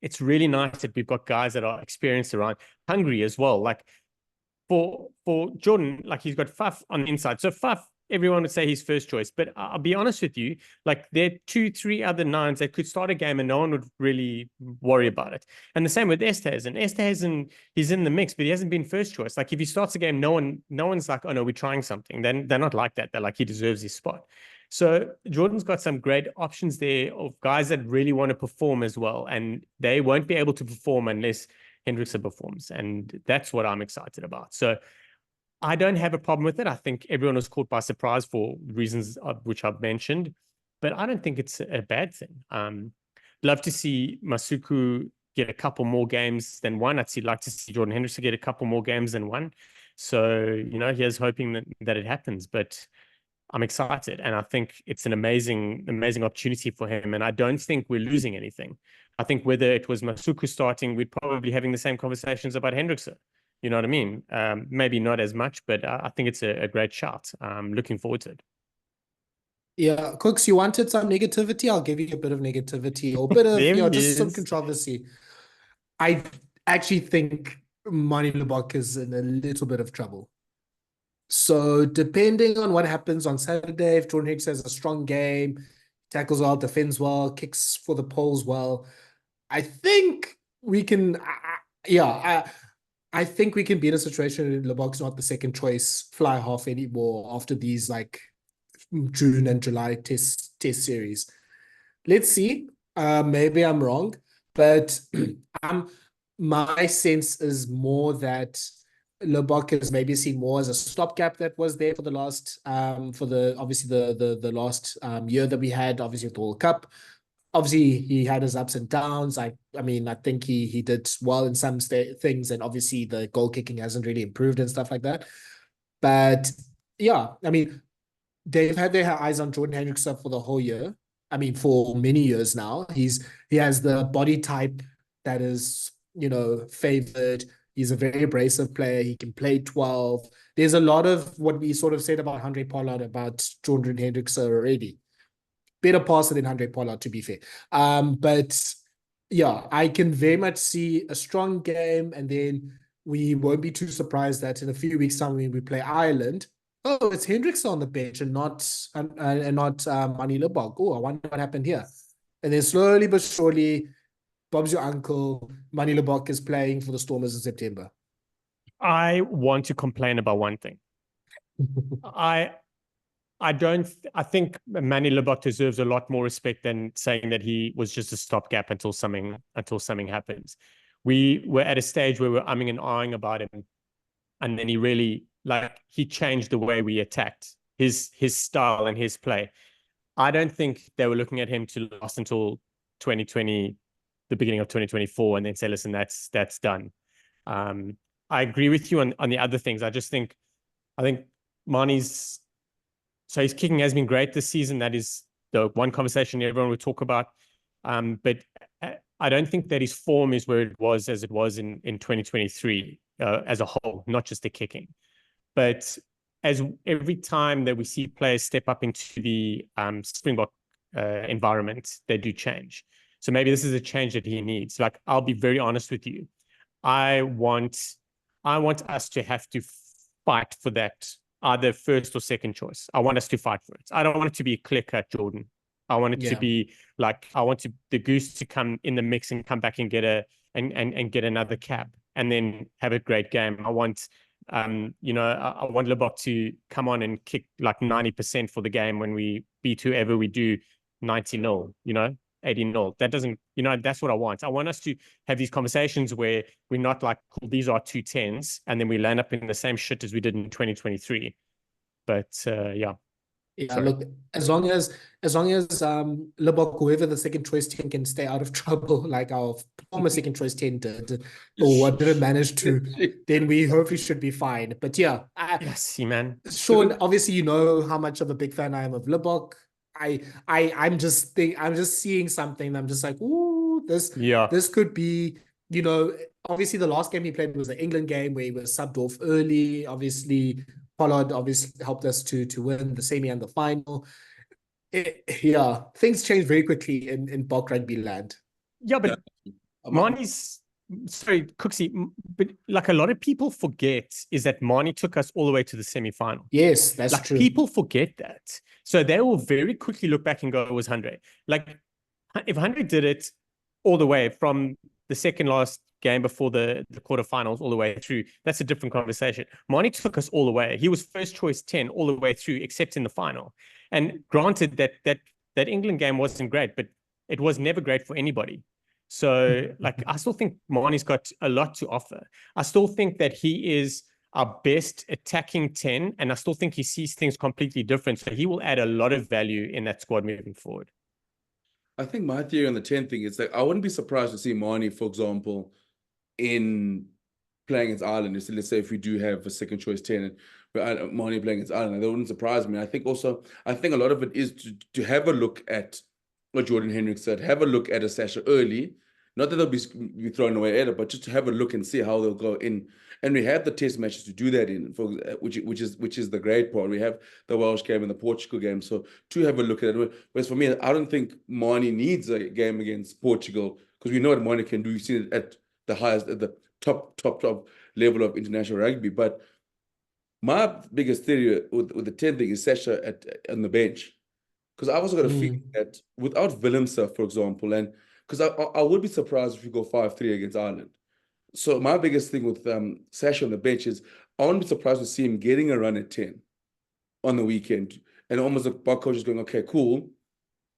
It's really nice that we've got guys that are experienced around, hungry as well. Like for Jordan, like he's got Faf on the inside. So Faf, everyone would say he's first choice, but I'll be honest with you, like there are 2-3 other nines that could start a game and no one would really worry about it. And the same with Esterhuizen. Esterhuizen, he's in the mix, but he hasn't been first choice. Like if he starts a game, no one's like, oh no, we're trying something. Then they're not like that. They're like, he deserves his spot. So Jordan's got some great options there of guys that really want to perform as well, and they won't be able to perform unless Hendrikse performs, and that's what I'm excited about. So I don't have a problem with it. I think everyone was caught by surprise for reasons which I've mentioned, but I don't think it's a bad thing. Love to see Masuku get a couple more games than one. Like to see Jordan Hendrikse get a couple more games than one. So, here's hoping that it happens, but I'm excited. And I think it's an amazing, amazing opportunity for him. And I don't think we're losing anything. I think whether it was Masuku starting, we'd probably be having the same conversations about Hendrikse. You know what I mean? Maybe not as much, but I think it's a great shout. Looking forward to it. Yeah, Kooks, you wanted some negativity? I'll give you a bit of negativity or a bit of, just some controversy. I actually think Manie Libbok is in a little bit of trouble. So depending on what happens on Saturday, if Jordan Hicks has a strong game, tackles well, defends well, kicks for the poles well, I think we can, I think we can be in a situation where Libbok's not the second choice fly half anymore after these like June and July test series. Let's see. Maybe I'm wrong, but my sense is more that Libbok is maybe seen more as a stopgap that was there for the last obviously the last year that we had, obviously with the World Cup. Obviously, he had his ups and downs. I mean, I think he did well in some things, and obviously the goal kicking hasn't really improved and stuff like that. But yeah, I mean, they've had their eyes on Jordan Hendrikse for the whole year. I mean, for many years now. He has the body type that is, favored. He's a very abrasive player. He can play 12. There's a lot of what we sort of said about Handré Pollard, about Jordan Hendrikse already. Better passer than Handré Pollard, to be fair. But yeah, I can very much see a strong game, and then we won't be too surprised that in a few weeks' time when we play Ireland, oh, it's Hendrikse on the bench and not Manie Libbok. Oh, I wonder what happened here. And then slowly but surely, Bob's your uncle, Manie Libbok is playing for the Stormers in September. I want to complain about one thing. I think Manie Libbok deserves a lot more respect than saying that he was just a stopgap until something happens. We were at a stage where we're umming and ahhing about him, and then he really, he changed the way we attacked, his style and his play. I don't think they were looking at him to last until 2020, the beginning of 2024, and then say, listen, that's done. I agree with you on the other things. I think Manie's, so his kicking has been great this season. That is the one conversation everyone would talk about. But I don't think that his form is where it was as it was in 2023 as a whole, not just the kicking. But as every time that we see players step up into the Springbok environment, they do change. So maybe this is a change that he needs. I'll be very honest with you. I want us to have to fight for that, either first or second choice. I want us to fight for it. I don't want it to be a clear-cut Jordan. I want it to be the Goose to come in the mix and come back and get get another cap and then have a great game. I want I want Libbok to come on and kick 90% for the game when we beat whoever we do 90-0, 80-0. That doesn't, that's what I want. I want us to have these conversations where we're not these are 2 10s, and then we land up in the same shit as we did in 2023. But yeah. Yeah, look, as long as Libbok, whoever the second choice 10 can stay out of trouble, like our former second choice 10 did, or what didn't manage to, then we hopefully should be fine. But yeah, see, man. Shaun, obviously you know how much of a big fan I am of Libbok. I'm just seeing something. I'm just like, ooh, this could be, obviously the last game he played was the England game where he was subbed off early. Obviously, Pollard obviously helped us to win the semi and the final. Things change very quickly in Bok rugby land. Yeah, but Manie's sorry, Cooksy, but like a lot of people forget is that Marnie took us all the way to the semi-final. Yes, that's like true. People forget that. So they will very quickly look back and go, it was Hendrikse. Like if Hendrikse did it all the way from the second last game before the quarterfinals all the way through, that's a different conversation. Marnie took us all the way. He was first choice 10 all the way through, except in the final. And granted that England game wasn't great, but it was never great for anybody. So, like, I still think Marnie's got a lot to offer. I still think that he is our best attacking 10, and I still think he sees things completely different. So he will add a lot of value in that squad moving forward. I think my theory on the 10 thing is like, I wouldn't be surprised to see Marnie, for example, in playing against Ireland. So let's say if we do have a second choice 10 and Marnie playing against Ireland, that wouldn't surprise me. I think a lot of it is to have a look at what Jordan Hendrikse said, have a look at a Sasha early. Not that they'll be thrown away at it, but just to have a look and see how they'll go in. And we have the test matches to do that in, which is the great part. We have the Welsh game and the Portugal game, so to have a look at it. Whereas for me, I don't think Marnie needs a game against Portugal because we know what Marnie can do. You've seen it at the highest, at the top level of international rugby. But my biggest theory with the 10 thing is Sasha on the bench. Because I've also got a feeling that without Willemse, for example, and because I would be surprised if we go 5-3 against Ireland. So my biggest thing with Sasha on the bench is I wouldn't be surprised to see him getting a run at 10 on the weekend. And almost the bar coach is going, okay, cool.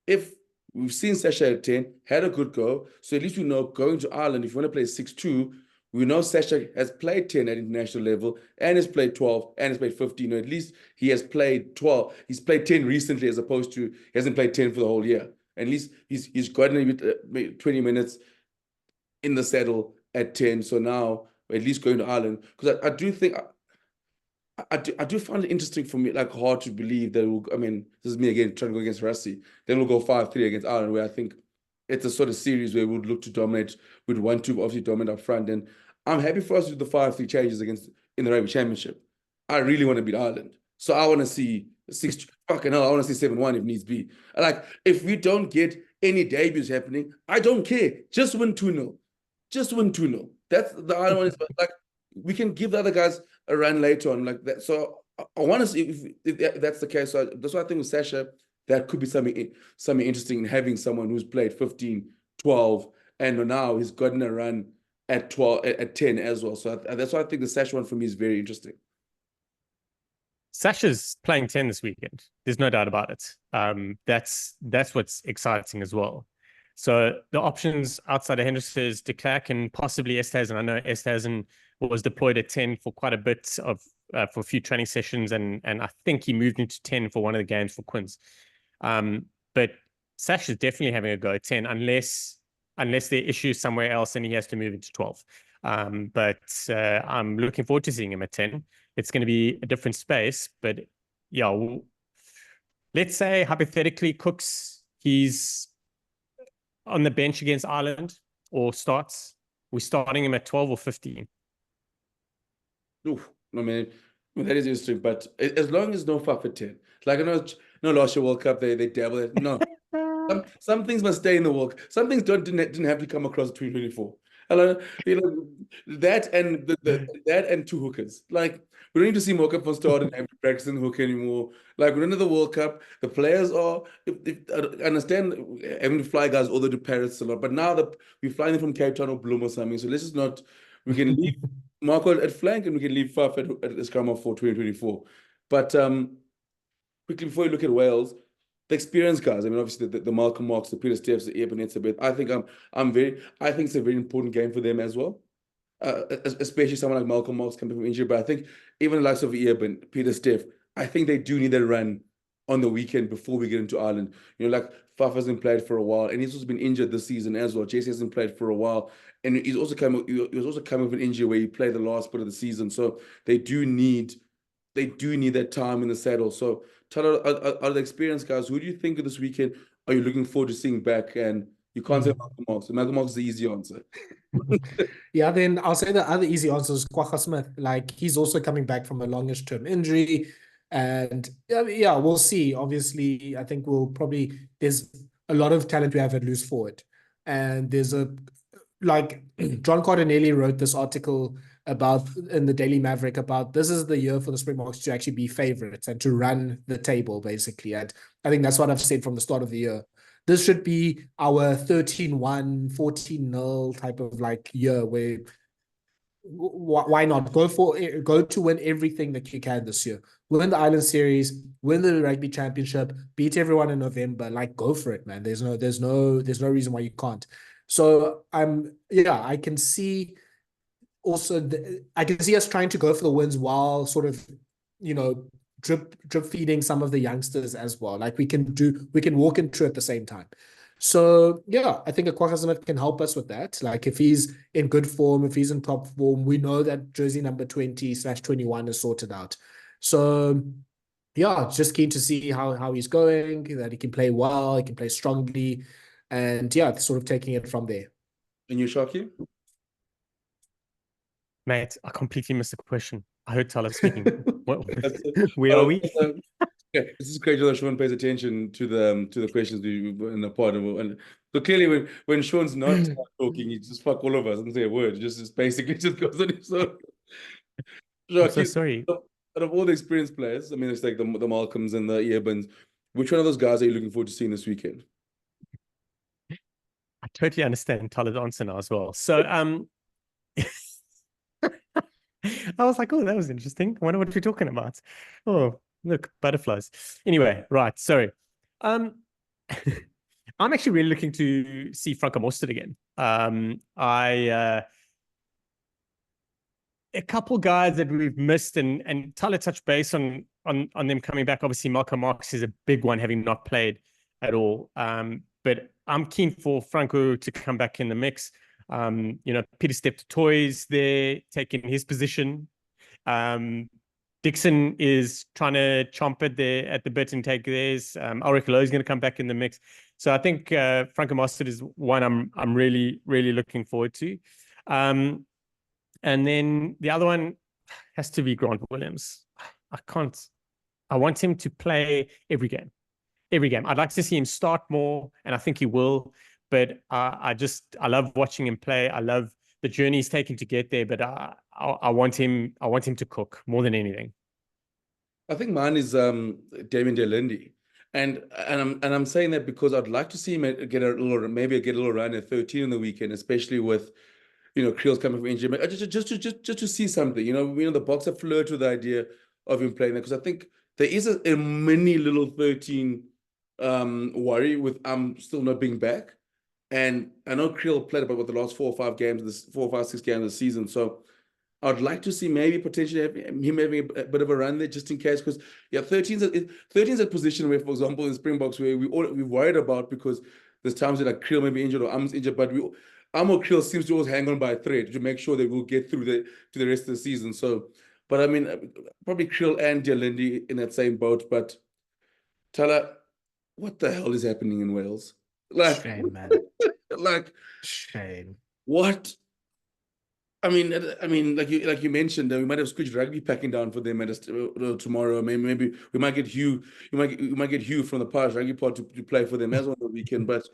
If we've seen Sasha at 10, had a good go, so at least we know going to Ireland, if you want to play 6-2, we know Sasha has played 10 at international level and has played 12 and has played 15. Or at least he has played 12. He's played 10 recently as opposed to he hasn't played 10 for the whole year. At least he's gotten 20 minutes in the saddle at 10. So now at least going to Ireland. Because I do think I do find it interesting for me, like hard to believe that we'll, I mean, this is me again trying to go against Fassi. Then we'll go 5-3 against Ireland, where I think it's a sort of series where we'd look to dominate, we'd want to obviously dominate up front. And I'm happy for us to do the 5-3 changes in the rugby championship. I really want to beat Ireland. So I want to see fucking hell, I want to see 7-1 if needs be. Like, if we don't get any debuts happening, I don't care. Just win 2-0. Just win 2-0. That's the other one. Is like, we can give the other guys a run later on like that. So I want to see if that's the case. So that's why I think with Sasha, that could be something interesting in having someone who's played 15, 12, and now he's gotten a run at 12, at 10 as well. So that's why I think the Sasha one for me is very interesting. Sasha's playing 10 this weekend. There's no doubt about it. That's what's exciting as well. So the options outside of Hendrikse is de Klerk and possibly Esthuizen. I know Esthuizen was deployed at 10 for quite a bit of for a few training sessions, and I think he moved into 10 for one of the games for Quins. But Sasha's definitely having a go at 10 unless there are issues somewhere else and he has to move into 12. But I'm looking forward to seeing him at 10. It's going to be a different space, but yeah, let's say hypothetically Kooks, he's on the bench against Ireland or starts. We're starting him at 12 or 15. Oof, I mean, that is interesting, but as long as no Faf at 10. Like, I know last year World Cup, they dabble it. No. Some things must stay in the World Cup. Some things didn't have to come across 2024. That and that and two hookers. Like, we don't need to see Mocha from start and have to practice in the hook anymore. Like, we're into the World Cup. The players are. I understand having to fly guys all the way to Paris a lot, but now that we're flying them from Cape Town or Bloem or something, so let's just not. We can leave Marco at flank and we can leave Faf at the scrum for 2024. But quickly before you look at Wales, the experienced guys. I mean, obviously the Malcolm Marks, the Peter Stephs, the Ebenetzer Beth. I think it's a very important game for them as well. Especially someone like Malcolm Marks coming from injury. But I think even the likes of Eben, Peter Steph, I think they do need that run on the weekend before we get into Ireland. You know, like Faf hasn't played for a while, and he's also been injured this season as well. JC hasn't played for a while, and he was also coming with an injury where he played the last bit of the season. So they do need that time in the saddle. So Thala, are the experienced guys, who do you think of this weekend are you looking forward to seeing back? And you can't say Malcolm Marks. So Malcolm Marks is the easy answer. Yeah, then I'll say the other easy answer is Franco Smith. Like, he's also coming back from a longish term injury. And yeah, we'll see. Obviously, I think there's a lot of talent we have at loose forward. And there's like John Cardinelli wrote this article about in the Daily Maverick about this is the year for the Springboks to actually be favorites and to run the table, basically. And I think that's what I've said from the start of the year. This should be our 13-1, 14-0 type of like year where why not go to win everything that you can this year, win the Island Series, win the Rugby Championship, beat everyone in November. Like, go for it, man. There's no reason why you can't. So I can see also I can see us trying to go for the wins while sort of drip feeding some of the youngsters as well. Like we can walk into it at the same time. So yeah, I think Franco Smith can help us with that. Like if he's in good form, if he's in top form, we know that jersey number 20/21 is sorted out. So yeah, just keen to see how he's going, that he can play well, he can play strongly, and yeah, sort of taking it from there. And you, Sharky? Mate, I completely missed the question. I heard Thala speaking. Where are we? Yeah, this is great that Shaun pays attention to the questions we in the pod, and so clearly when Shaun's not talking, he just fuck all of us and say a word. Just basically just goes on his own. I'm so sorry. Out of all the experienced players, I mean, it's like the Malcolms and the Earbins. Which one of those guys are you looking forward to seeing this weekend? I totally understand Thala's answer now as well. So I was like, oh, that was interesting. I wonder what we're talking about. Oh, look, butterflies. Anyway, right. Sorry. I'm actually really looking to see Franco Mostert again. A couple guys that we've missed and Thala touched base on them coming back. Obviously, Marco Marx is a big one, having not played at all. But I'm keen for Franco to come back in the mix. Peter Step Toys there, taking his position. Dixon is trying to chomp at the bit and take theirs. Aphelele is going to come back in the mix. So I think Franco Mostert is one I'm really, really looking forward to. And then the other one has to be Grant Williams. I want him to play every game. I'd like to see him start more, and I think he will. But I love watching him play. I love the journey he's taken to get there. But I want him to cook more than anything. I think mine is Damien Delindi, and I'm saying that because I'd like to see him get a little run at 13 on the weekend, especially with Creel's coming from injury, just to see something. The Boks have flirted with the idea of him playing there because I think there is a mini little 13 worry with still not being back. And I know Creel played about the last 4 or 5 games, 4 or 5, 6 games of the season. So I'd like to see maybe potentially him having a bit of a run there just in case. Because 13's a position where, for example, in Springboks, where we worried about because there's times that Creel may be injured or Am's injured, but or Creel seems to always hang on by a thread to make sure that we'll get through to the rest of the season. So, but I mean, probably Creel and Delindi in that same boat. But Thala, what the hell is happening in Wales? Like, shame, man. Like, shame. What? I mean, like you mentioned, we might have Squidge Rugby packing down for them tomorrow. Maybe we might get Hugh. You might get Hugh from the Pirates Rugby Pod to play for them as well on the weekend. But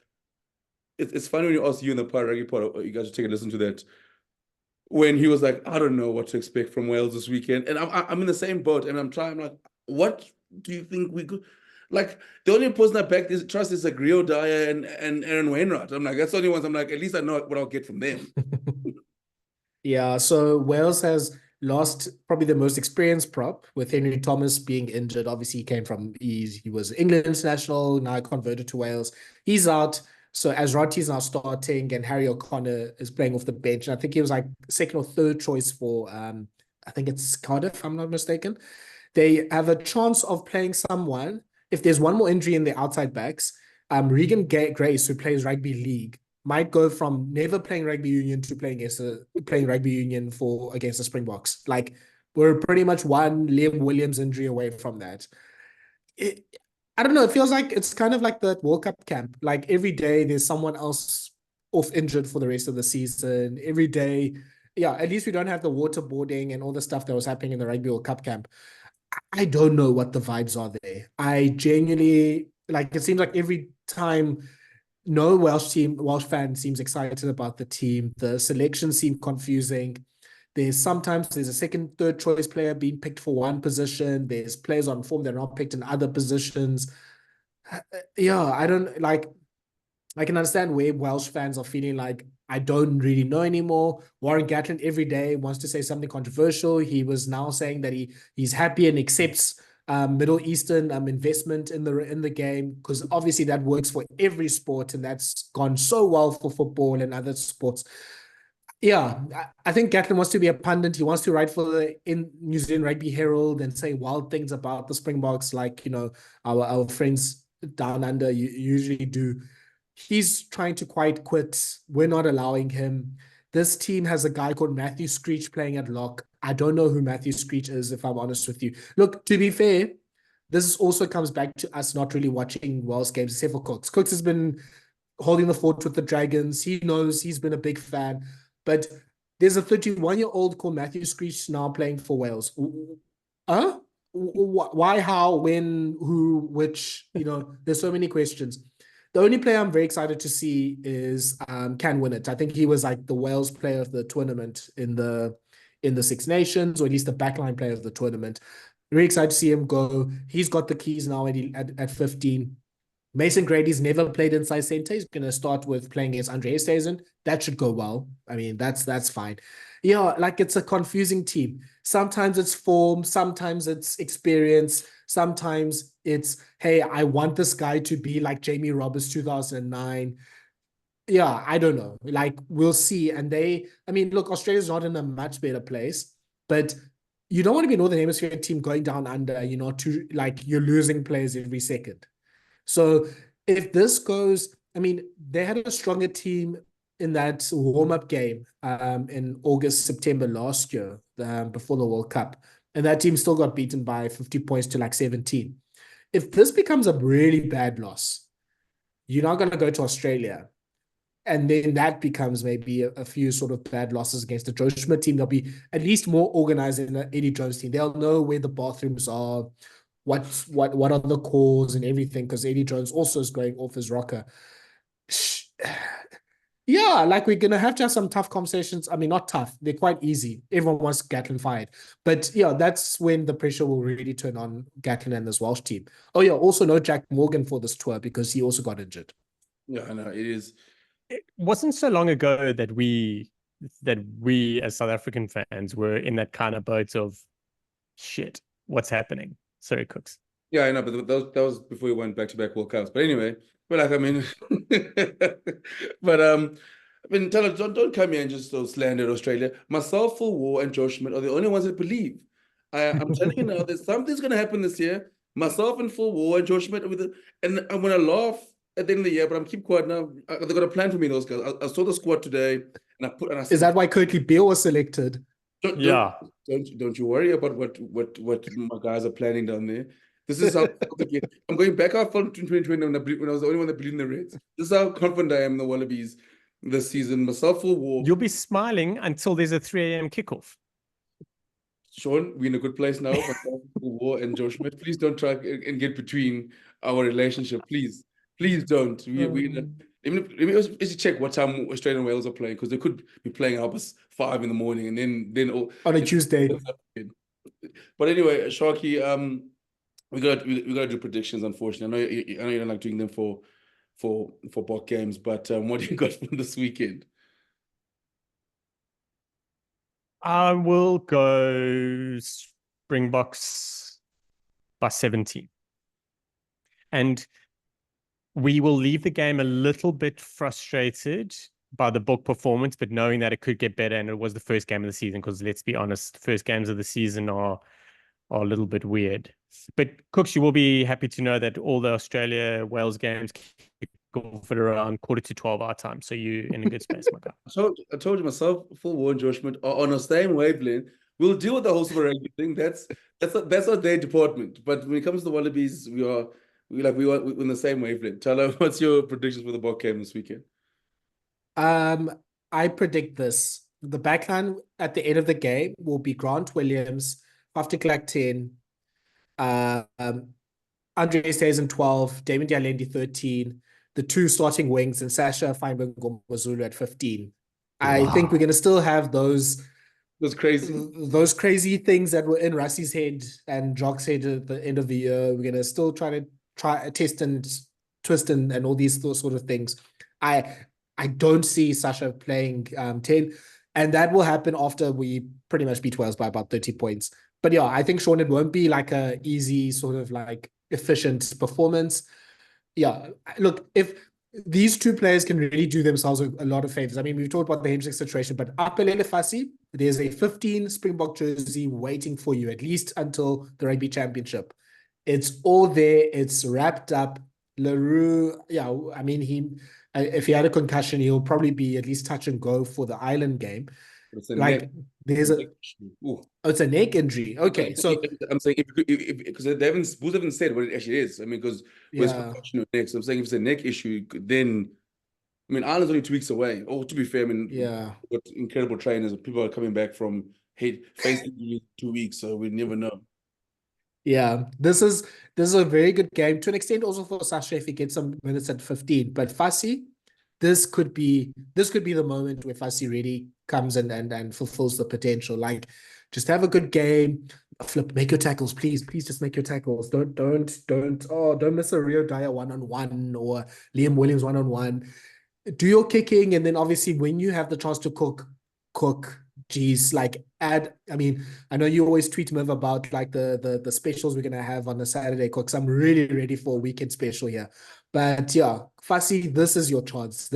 it's funny when you ask you in the Pirates Rugby Pod, you guys should take a listen to that. When he was like, I don't know what to expect from Wales this weekend, and I'm in the same boat, and I'm like, what do you think we could? Like, the only person I trust is like Rio Dyer and Aaron Wainwright. I'm like, that's the only ones I'm like, at least I know what I'll get from them. Yeah, so Wales has lost probably the most experienced prop, with Henry Thomas being injured. Obviously, he was England international, now converted to Wales. He's out. So Azrati's now starting, and Harry O'Connor is playing off the bench. And I think he was like second or third choice for, I think it's Cardiff, if I'm not mistaken. They have a chance of playing someone. If there's one more injury in the outside backs, Regan Grace, who plays rugby league, might go from never playing rugby union to playing rugby union against the Springboks. Like, we're pretty much one Liam Williams injury away from that. I don't know. It feels like it's kind of like the World Cup camp. Like, every day there's someone else off injured for the rest of the season. Every day, yeah, at least we don't have the waterboarding and all the stuff that was happening in the Rugby World Cup camp. I don't know what the vibes are there. I genuinely, like, it seems like every time no Welsh fan seems excited about the team. The selection seemed confusing. Sometimes there's a second, third choice player being picked for one position. There's players on form that are not picked in other positions. Yeah, I don't like. I can understand where Welsh fans are feeling like, I don't really know anymore. Warren Gatland every day wants to say something controversial. He was now saying that he's happy and accepts Middle Eastern investment in the game, because obviously that works for every sport, and that's gone so well for football and other sports. Yeah, I think Gatland wants to be a pundit. He wants to write for the New Zealand Rugby Herald and say wild things about the Springboks, like our friends down under usually do. He's trying to quit. We're not allowing him. This team has a guy called Matthew Screech playing at lock. I don't know who Matthew Screech is, if I'm honest with you. Look, to be fair, this also comes back to us not really watching Welsh games, except for Kooks. Kooks has been holding the fort with the Dragons. He knows, he's been a big fan. But there's a 31-year-old called Matthew Screech now playing for Wales. Huh? Why, how, when, who, which? There's so many questions. The only player I'm very excited to see is Can Win It. I think he was like the Wales player of the tournament in the Six Nations, or at least the backline player of the tournament. Very excited to see him go. He's got the keys now at 15. Mason Grady's never played inside center. He's going to start with playing against Andre Esterhuizen. That should go well. I mean, that's fine. Yeah, like it's a confusing team. Sometimes it's form, sometimes it's experience, sometimes it's, hey, I want this guy to be like Jamie Roberts 2009. Yeah, I don't know. Like, we'll see. And look, Australia's not in a much better place, but you don't want to be a Northern Hemisphere team going down under, to like you're losing players every second. So if this goes, they had a stronger team in that warm-up game in August, September last year, before the World Cup. And that team still got beaten by 50 points to like 17. If this becomes a really bad loss, you're not going to go to Australia. And then that becomes maybe a few sort of bad losses against the Joe Schmidt team. They'll be at least more organized than the Eddie Jones team. They'll know where the bathrooms are, what are the calls and everything, because Eddie Jones also is going off his rocker. Yeah, like we're going to have some tough conversations. Not tough. They're quite easy. Everyone wants Gatland fired. But yeah, that's when the pressure will really turn on Gatland and this Welsh team. Oh yeah, also no Jack Morgan for this tour because he also got injured. Yeah, I know. It wasn't so long ago that we as South African fans were in that kind of boat of shit, what's happening? Sorry, Kooks. Yeah, I know, but that was before we went back-to-back World Cups. But anyway, but Thala, don't come here and just slander Australia. Myself, Full War, and Joe Schmidt are the only ones that believe. I'm telling you now, there's something's going to happen this year. Myself and Full War and Joe Schmidt and I'm going to laugh at the end of the year, but I'm keep quiet now. They've got a plan for me, those guys. I saw the squad today, and I said, is that why Kurt-Lee Beale was selected? Don't you worry about what my guys are planning down there. This is how I'm going back out from 2020 when I was the only one that believed in the Reds. This is how confident I am in the Wallabies this season. Myself, Full War. You'll be smiling until there's a 3 a.m. kickoff. Shaun, we're in a good place now. Myself, Full War, and Joe Schmidt. Please don't try and get between our relationship. Please don't. Let me check what time Australia and Wales are playing, because they could be playing up us 5 in the morning and then on a Tuesday. But anyway, Sharky, we gotta do predictions. Unfortunately, I know you don't like doing them for Bok games, but what do you got from this weekend? I will go Springboks by 17. And we will leave the game a little bit frustrated by the Bok performance, but knowing that it could get better, and it was the first game of the season, because let's be honest, the first games of the season are a little bit weird. But Kooks, you will be happy to know that all the Australia-Wales games kick off at around 11:45 our time, so you're in a good space, my guy. I told you, myself, Full War, and Joe Schmidt are on the same wavelength. We'll deal with the whole Super Rugby thing. That's our their department. But when it comes to the Wallabies, we're in the same wavelength. Thala, what's your predictions for the Bok game this weekend? I predict this. The backline at the end of the game will be Grant Williams, Faf de Klerk 10, Andre Esterhuizen 12, Damien Dialendi 13. the two starting wings and Sasha Feinberg Mazulu at 15. I think we're going to still have those crazy things that were in Rassi's head and Jock's head at the end of the year. We're going to still try test and twist and all these sort of things. I don't see Sasha playing 10, and that will happen after we pretty much beat Wales by about 30 points. But yeah, I think, Shaun, it won't be like a easy sort of like efficient performance. Yeah, look, if these two players can really do themselves a lot of favors. I mean, we've talked about the Hendrikse situation, but Aphelele Fassi, there's a 15 Springbok jersey waiting for you, at least until the Rugby Championship. It's all there. It's wrapped up. Leroux, yeah, I mean, if he had a concussion, he'll probably be at least touch and go for the Island game. Like, there's it's a neck injury. Okay, so I'm saying because Bulls haven't said what it actually is. I mean, because concussion neck. So I'm saying if it's a neck issue, then I mean, Ireland's only 2 weeks away. Oh, to be fair, I mean, got incredible trainers. People are coming back from facing 2 weeks, so we never know. Yeah, this is a very good game to an extent, also for Sasha if he gets some minutes at 15. But Fassi, this could be the moment where Fassi really comes and fulfills the potential. Like, just have a good game. Flip, make your tackles, please just make your tackles. Don't miss a Rio Dyer 1-on-1 or Liam Williams 1-on-1. Do your kicking, and then obviously when you have the chance to cook, geez, like I mean, I know you always tweet Merv about like the specials we're gonna have on the Saturday, Kooks. I'm really ready for a weekend special here. But yeah, Fassi, this is your chance.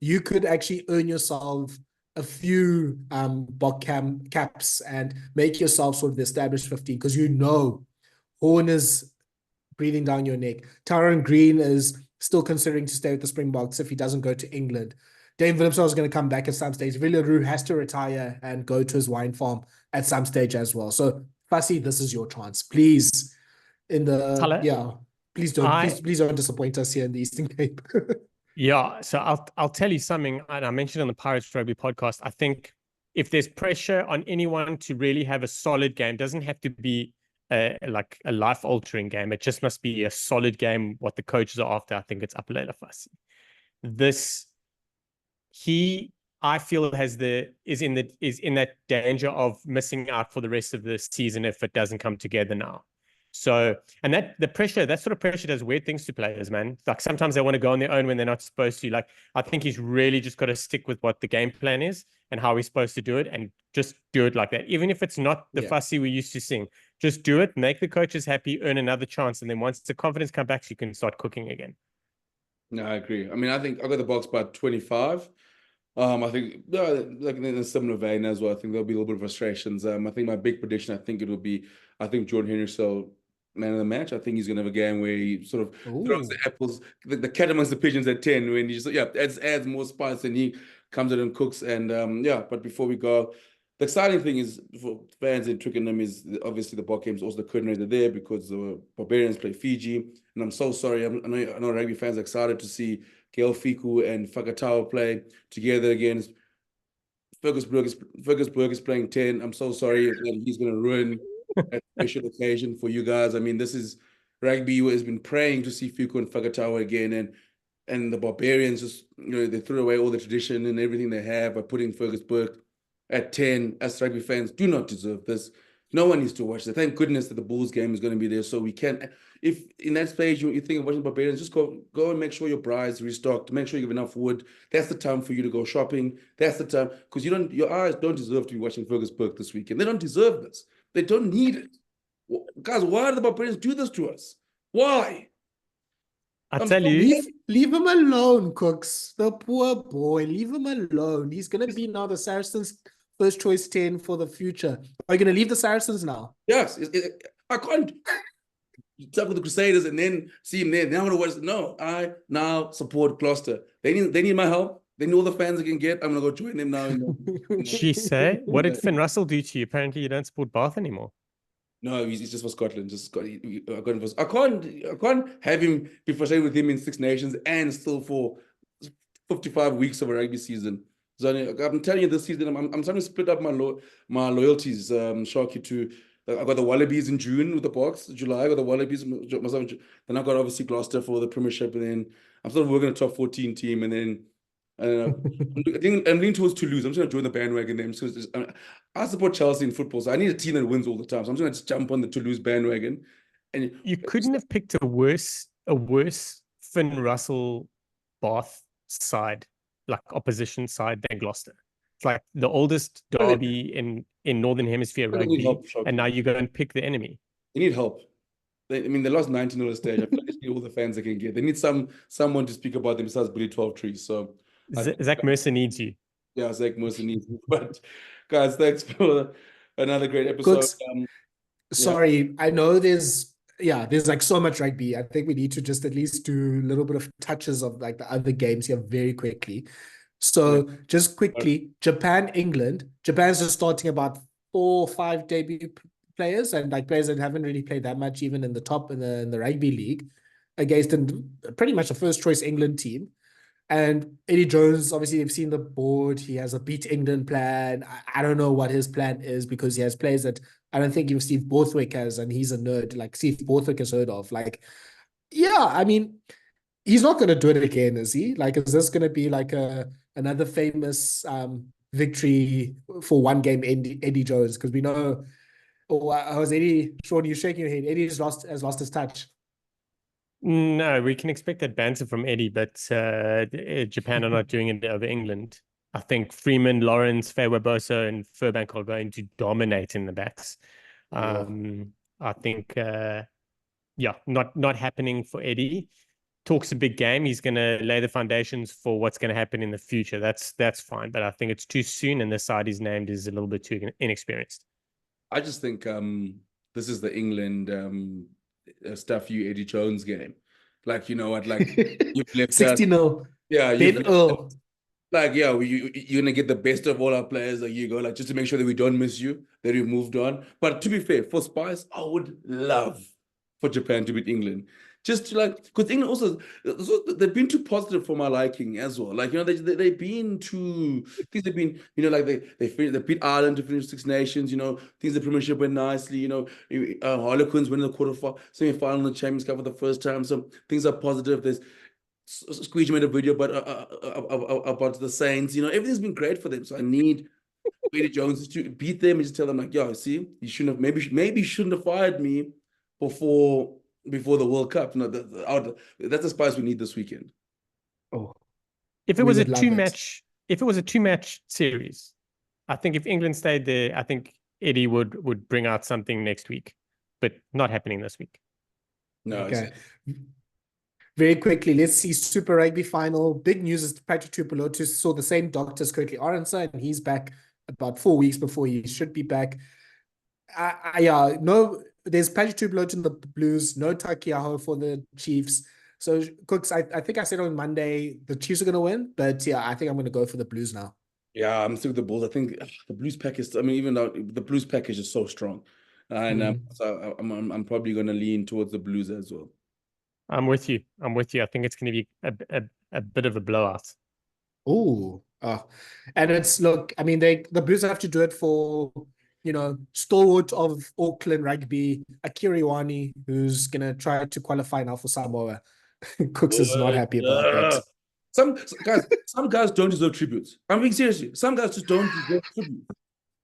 You could actually earn yourself a few Bok caps and make yourself sort of the established 15, because Horn is breathing down your neck. Tyrone Green is still considering to stay with the Springboks if he doesn't go to England. Dave Willemse is going to come back at some stage. Villaroo has to retire and go to his wine farm at some stage as well. So, Fassi, this is your chance. Please, Thala, please don't disappoint us here in the Eastern Cape. Yeah, so I'll tell you something, and I mentioned on the Pirates Rugby podcast. I think if there's pressure on anyone to really have a solid game, doesn't have to be like a life-altering game. It just must be a solid game. What the coaches are after, I think it's Aphelele Fassi. I feel is in that danger of missing out for the rest of the season if it doesn't come together now. So, and that sort of pressure does weird things to players, man. Like sometimes they want to go on their own when they're not supposed to. Like, I think he's really just got to stick with what the game plan is and how he's supposed to do it, and just do it like that. Even if it's not the Fassi we used to sing, just do it, make the coaches happy, earn another chance. And then once the confidence comes back, you can start cooking again. No, I agree. I mean, I think I got the Boks by 25. I think like in a similar vein as well. I think there'll be a little bit of frustrations. I think my big prediction, I think Jordan Hendrikse, man of the match. I think he's gonna have a game where he sort of throws the apples, the cat amongst the pigeons at 10, when he just adds more spice and he comes in and cooks. And but before we go, the exciting thing is for fans in Twickenham is obviously the Bok games, also the curtain are there because the Barbarians play Fiji. And I'm so sorry. I know rugby fans are excited to see Gail Fiku and Fakatawa play together against Fergus Burg is playing 10. I'm so sorry that he's going to ruin a special occasion for you guys. I mean, this is rugby has been praying to see Fiku and Fakatawa again, and the Barbarians just, they threw away all the tradition and everything they have by putting Fergus Burg at 10. Us rugby fans do not deserve this. No one needs to watch that. Thank goodness that the Bulls game is going to be there, so we can. If in that stage you think of watching Barbarians, just go and make sure your bride's restocked. Make sure you have enough wood. That's the time for you to go shopping. That's the time, because your eyes don't deserve to be watching Fergus Burg this weekend. They don't deserve this. They don't need it. Guys, why do the Barbarians do this to us? Why? I tell you, leave him alone, Kooks. The poor boy, leave him alone. He's gonna be now the Saracens' first choice 10 for the future. Are you gonna leave the Saracens now? Yes, I can't talk with the Crusaders and then see him there. Now I'm gonna watch. No, I now support Gloucester. They need my help. They need all the fans they can get. I'm gonna go join them now. She say, what did Finn Russell do to you? Apparently, you don't support Bath anymore. No, he's just for Scotland. I can't have him be frustrated with him in Six Nations and still for 55 weeks of a rugby season. So I'm telling you, this season I'm starting to split up my loyalties, Sharky, to I got the Wallabies in June with the Boks. July I got the Wallabies. Then I got obviously Gloucester for the Premiership, and then I'm sort of working a top 14 team, and then I think I'm leaning towards Toulouse. I'm just gonna join the bandwagon there. I support Chelsea in football, so I need a team that wins all the time. So I'm just gonna jump on the Toulouse bandwagon. And You couldn't have picked a worse Finn Russell Bath side, like opposition side, than Gloucester. It's like the oldest derby in Northern Hemisphere rugby, and now you go and pick the enemy. They need help. I mean, they lost 19 on the stage. I feel like they need all the fans they can get. They need someone to speak about them besides Billy 12 Trees. So Zach Mercer needs you. Yeah, Zach Mercer needs you. But guys, thanks for another great episode. Sorry, I know there's like so much rugby. I think we need to just at least do a little bit of touches of like the other games here very quickly. So just quickly, Japan, England. Japan's just starting about 4 or 5 debut players, and like players that haven't really played that much even in the top in the rugby league, against pretty much a first choice England team. And Eddie Jones, obviously, you've seen the board. He has a beat England plan. I don't know what his plan is, because he has players that I don't think even Steve Borthwick has, and he's a nerd like Steve Borthwick has heard of. Like, yeah, I mean, he's not going to do it again, is he? Like, is this going to be like another famous victory for one game, Eddie Jones? Because we know, was Eddie, Shaun, you shaking your head. Eddie has lost his touch. No, we can expect that banter from Eddie, but Japan are not doing it over England. I think Freeman, Lawrence, Fairweather, and Furbank are going to dominate in the backs. I think, not happening for Eddie. Talks a big game. He's going to lay the foundations for what's going to happen in the future. That's fine, but I think it's too soon, and the side he's named is a little bit too inexperienced. I just think this is the England stuff you Eddie Jones game. Like, you know what, like you've left 60-0. Yeah, like, yeah, you're gonna get the best of all our players. Like, you go, like, just to make sure that we don't miss you, that we've moved on. But to be fair, for Spice, I would love for Japan to beat England. Just to, like, because England also, they've been too positive for my liking as well. Like, you know, they've been too, things have been, you know, like they beat Ireland to finish Six Nations, you know, things the Premiership went nicely, you know, Harlequins win the semi-final in the Champions Cup for the first time. So things are positive. There's Squeegee made a video about the Saints, you know, everything's been great for them. So I need Eddie Jones to beat them and just tell them, like, yo, see, you shouldn't have, maybe you shouldn't have fired me before the World Cup. No, that's the Spice we need this weekend. Oh, if it was a two-match series, I think if England stayed there, I think Eddie would bring out something next week, but not happening this week. No. Okay. Very quickly, let's see Super Rugby Final. Big news is Patrick Tuipulotu saw the same doctor as Kurt-Lee Arendse, and he's back about 4 weeks before he should be back. There's Patrick Tuipulotu in the Blues, no Takiaho for the Chiefs. So, Kooks, I think I said on Monday the Chiefs are going to win, but yeah, I think I'm going to go for the Blues now. Yeah, I'm still with the Bulls. I think the Blues pack is, I mean, even though the Blues package is so strong. And so I'm probably going to lean towards the Blues as well. I'm with you. I think it's going to be a bit of a blowout. And look, I mean, the Blues have to do it for, you know, stalwart of Auckland rugby, Akira Ioane, who's going to try to qualify now for Samoa. Cooks is not happy about that. Some guys don't deserve tributes. I'm being serious. Some guys just don't deserve tributes.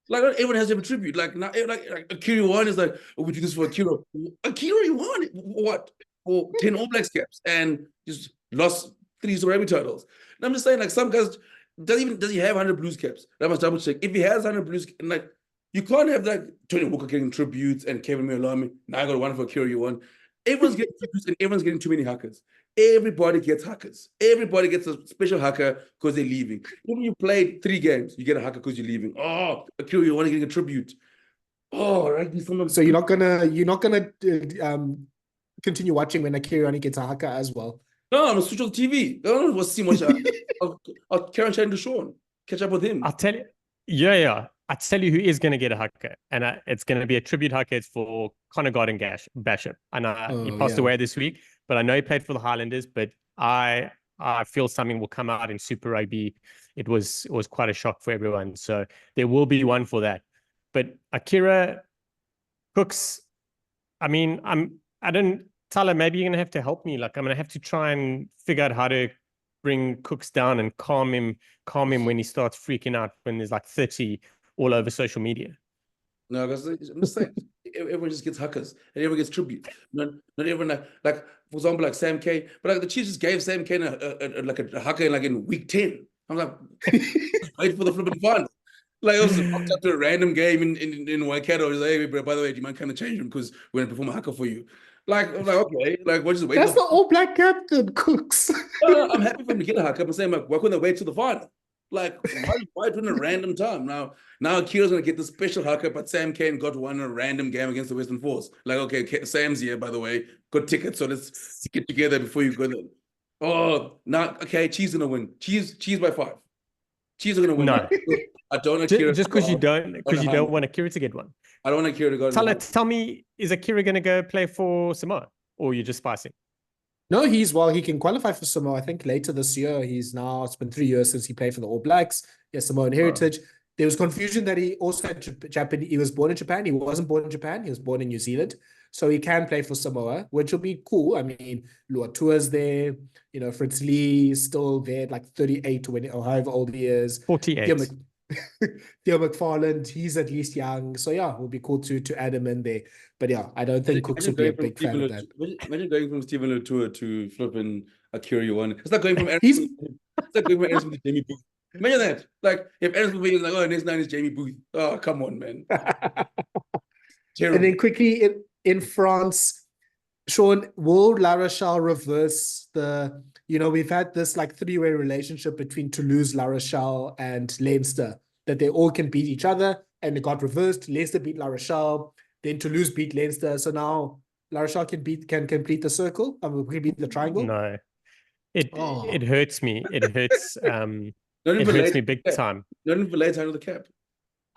Like, not everyone has to have a tribute. Like, now, like Akira Ioane is like, oh, we do this for Akira. Akira Ioane, what? For 10 All Blacks caps and just lost 3 Super Rugby titles. And I'm just saying, like, some guys, does he have 100 Blues caps? I must double check. If he has 100 Blues, like, you can't have like Tony Walker getting tributes and Kevin Mialami. Now I got one for Akira Ioane. Everyone's getting tributes and everyone's getting too many hakas. Everybody gets hakas. Everybody gets a special haka because they're leaving. When you played 3 games, you get a haka because you're leaving. Oh, Akira Ioane getting a tribute. Oh, right. So you're not gonna continue watching when Akira Ioane gets a haka as well? No, I'm gonna switch on the TV. I don't want to see much. I'll carry on to Shaun. Catch up with him. I'll tell you. Yeah. I tell you who is going to get a haka, and it's going to be a tribute haka. It's for Conor Garden Bishop. I know he passed away this week, but I know he played for the Highlanders. But I feel something will come out in Super Rugby. It was quite a shock for everyone. So there will be one for that. But Akira, Kooks, I mean, Thala, maybe you're gonna have to help me. Like, I'm gonna have to try and figure out how to bring Kooks down and calm him when he starts freaking out when there's like 30 all over social media. No, because I'm just saying, everyone just gets hakas and everyone gets tribute. Not everyone, like, for example, like Sam K. But like the Chiefs just gave Sam K a haka like in week 10. I'm like, wait for the flipping final. Like, it was up to a random game in Waikato. He's like, hey, bro, by the way, do you mind kind of changing him because we're going to perform a haka for you? Like, I'm like, okay, like, what just wait? That's the All Black captain, Kooks. I'm happy for him to get a haka. I'm saying, like, why couldn't they wait till the final? Like, why doing a random time? Now Akira's going to get the special haka, but Sam Kane got one in a random game against the Western Force. Like, okay, Sam's here, by the way, got tickets, so let's get together before you go there. Oh, now, okay, Chiefs going to win. Chiefs by 5. Chiefs are going to win. No. I don't Akira. Just because you don't want Akira to get one. I don't want Akira to go. Tell me, is Akira going to go play for Samoa, or you're just spicing? No, he can qualify for Samoa, I think, later this year. It's been 3 years since he played for the All Blacks. He has Samoan heritage. There was confusion that he also had he was born in Japan. He wasn't born in Japan. He was born in New Zealand. So he can play for Samoa, which will be cool. I mean, Luatua's there. Fritz Lee is still there, like 38 or however old he is. 48. Theo McFarland, he's at least young. So yeah, it would be cool to add him in there. But yeah, I don't think Kooks would be a big fan of that. Imagine going from Stephen Lutua to flipping Akira Yuan. It's like going from Aaron to Jamie Booth. Imagine that. Like, if Aaron Smith is like, oh, next 9 is Jamie Booth. Oh, come on, man. And then quickly in France, Shaun, will La Rochelle reverse the, we've had this like 3-way relationship between Toulouse, La Rochelle, and Leinster, that they all can beat each other, and it got reversed. Leinster beat La Rochelle, then Toulouse beat Leinster. So now La Rochelle can complete the circle. I mean, we can beat the triangle. No, it hurts me. It hurts. It hurts me big time. Not even for late out of the cap.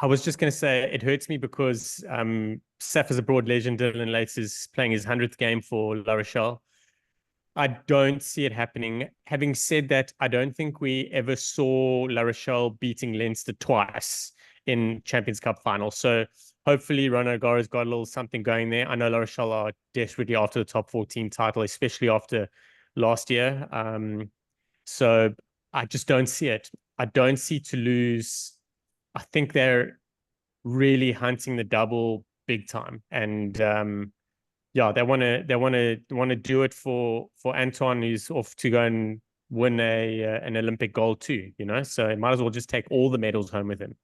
I was just going to say it hurts me because Saf is a broad legend. Dylan Lates is playing his 100th game for La Rochelle. I don't see it happening. Having said that, I don't think we ever saw La Rochelle beating Leinster twice in Champions Cup final. So hopefully Ron O'Gara's got a little something going there. I know La Rochelle are desperately after the top 14 title, especially after last year. So I just don't see it. I don't see Toulouse. I think they're really hunting the double big time, and they want to do it for Antoine, who's off to go and win an Olympic gold too. So it might as well just take all the medals home with him.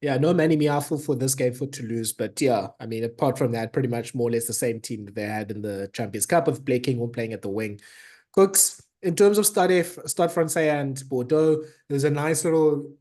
Yeah, no Manny Miafu for this game for Toulouse, but yeah, I mean, apart from that, pretty much more or less the same team that they had in the Champions Cup, with Blake King playing at the wing. Kooks, in terms of Stade Francais and Bordeaux, there's a nice little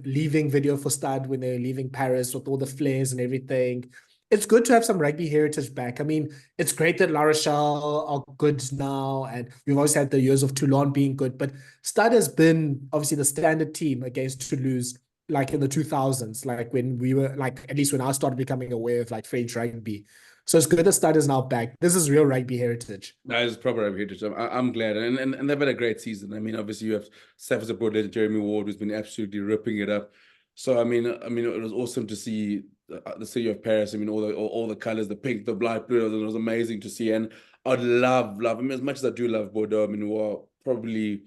leaving video for Stade when they're leaving Paris with all the flares and everything. It's good to have some rugby heritage back. I mean, it's great that La Rochelle are good now, and we've always had the years of Toulon being good, but Stade has been obviously the standard team against Toulouse, like in the 2000s, like when we were, like, at least when I started becoming aware of like French rugby. So it's good that Stade is now back. This is real rugby heritage. That is proper rugby heritage. I'm glad. And they've had a great season. I mean, obviously you have Saf as a broad legend, Jeremy Ward, who's been absolutely ripping it up. So, I mean, it was awesome to see the city of Paris. I mean, all the colors, the pink, the black, blue, it was amazing to see. And I'd love, I mean, as much as I do love Bordeaux, I mean, we're probably,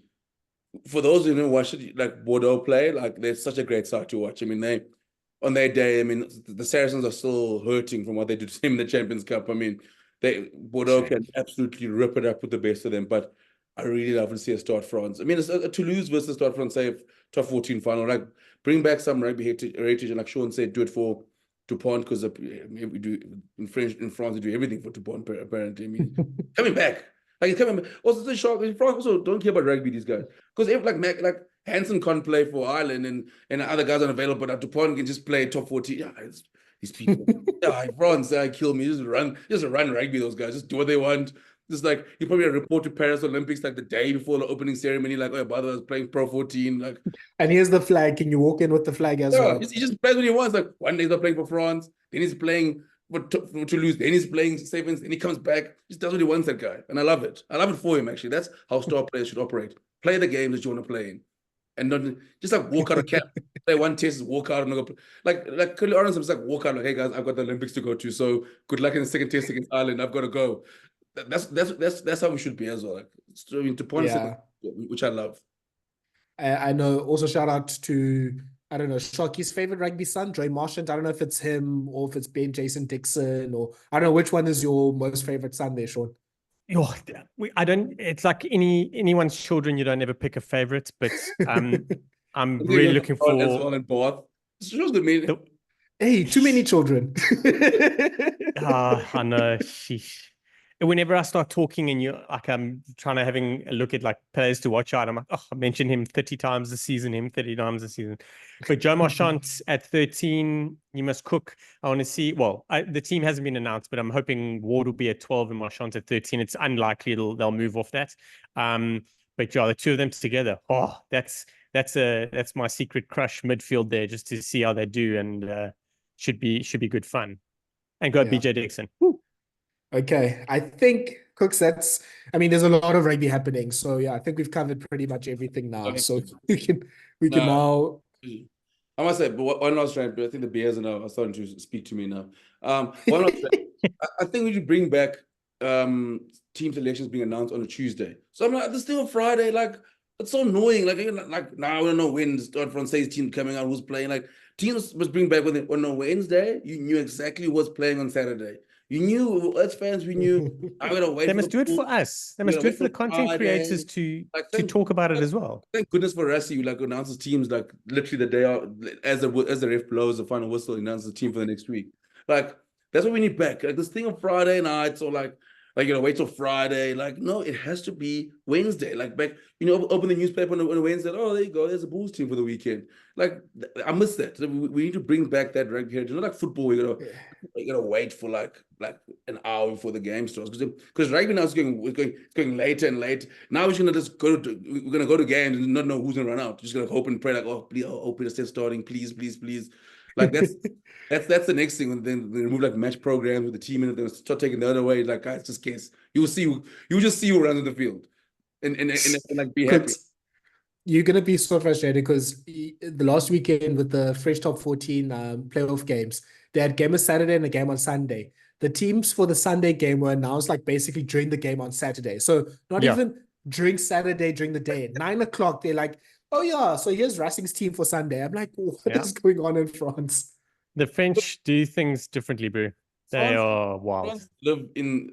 for those who know watch it, like Bordeaux play, like they're such a great side to watch. I mean, on their day, I mean, the Saracens are still hurting from what they did to them in the Champions Cup. I mean, Bordeaux can absolutely rip it up with the best of them, but I really love to see a Stade France. I mean, it's a Toulouse versus Stade France, say, top 14 final. Like, bring back some rugby heritage, and like Shaun said, do it for Dupont, because we do in France, we do everything for Dupont, apparently. I mean, coming back. Like, he's coming back. Also, the shock, France also don't care about rugby, these guys. Because if like Hansen can't play for Ireland and other guys aren't available, but Dupont can just play top 14. Yeah, these people. Yeah, France, kill me. Just run rugby, those guys. Just do what they want. Just like, you probably report to Paris Olympics like the day before the opening ceremony, like, oh, my brother was playing Pro 14. Like, and here's the flag. Can you walk in with the flag as well? He just plays what he wants. Like, one day he's not playing for France, then he's playing for Toulouse, then he's playing Sevens, then he comes back. Just does what he wants, that guy. And I love it. I love it for him, actually. That's how star players should operate. Play the games that you want to play in. and not just like walk out of camp. Play one test, walk out, and go like Kurt-Lee Arendse was like walk out like, hey guys, I've got the Olympics to go to, so good luck in the second test against Ireland. I've got to go. That's how we should be as well. Like, I mean, to point which I love. I know. Also, shout out to, I don't know, Shoki's favorite rugby son, Joy Marchant. I don't know if it's him or if it's Ben Jason Dixon, or I don't know which one is your most favorite son there, Shaun. I don't. It's like anyone's children. You don't ever pick a favorite, but I'm really looking for as well in Bath. Shows the meaning. Hey, too many children. I know. Sheesh. Whenever I start talking and you're like, I'm trying to having a look at like players to watch out, I'm like, oh, I mentioned him 30 times this season, him 30 times this season. But Joe Marchant at 13, you must cook. I want to see, well, the team hasn't been announced, but I'm hoping Ward will be at 12 and Marchant at 13. It's unlikely they'll move off that. But yeah, the two of them together, oh, that's my secret crush midfield there, just to see how they do, and should be good fun. And go BJ Dixon. Woo. Okay, I think Kooks, there's a lot of rugby happening, so yeah, I think we've covered pretty much everything now. So we can now. I must say, but one last round, I think the Bears are starting to speak to me now. One last round, I think we should bring back team selections being announced on a Tuesday. So I'm like, this thing on Friday, like it's so annoying. Like now I don't know when the Francais team coming out, who's playing. Like teams must bring back on a Wednesday. You knew exactly who was playing on Saturday. You knew, as fans, we knew. I'm gonna wait. They must do it for us. They must do it for the content creators to talk about it as well. Thank goodness for Fassi, who like announces teams like literally the day out, as the ref blows the final whistle, he announces the team for the next week. Like that's what we need back. Like this thing on Friday nights, or like wait till Friday. Like no, it has to be Wednesday. Like back, open the newspaper on a Wednesday. Oh, there you go. There's a Bulls team for the weekend. Like I miss that. So we need to bring back that rugby heritage. Not like football. You gotta wait for like an hour before the game starts, because rugby now is going later and later. Now we're gonna just go to games and not know who's gonna run out. Just gonna hope and pray like, oh please, Peter Steph's starting, please. Like that's the next thing. And then they remove like match programs with the team, and then start taking the other way. Like guys, just guess. You'll just see who runs in the field, and like be happy. You're gonna be so frustrated because the last weekend with the Fresh Top 14 playoff games, they had game on Saturday and a game on Sunday. The teams for the Sunday game were announced like basically during the game on Saturday. So not even during Saturday, during the day. At 9 o'clock, they're like, oh yeah, so here's Racing's team for Sunday. I'm like, what is going on in France? The French do things differently, bro. They are wild.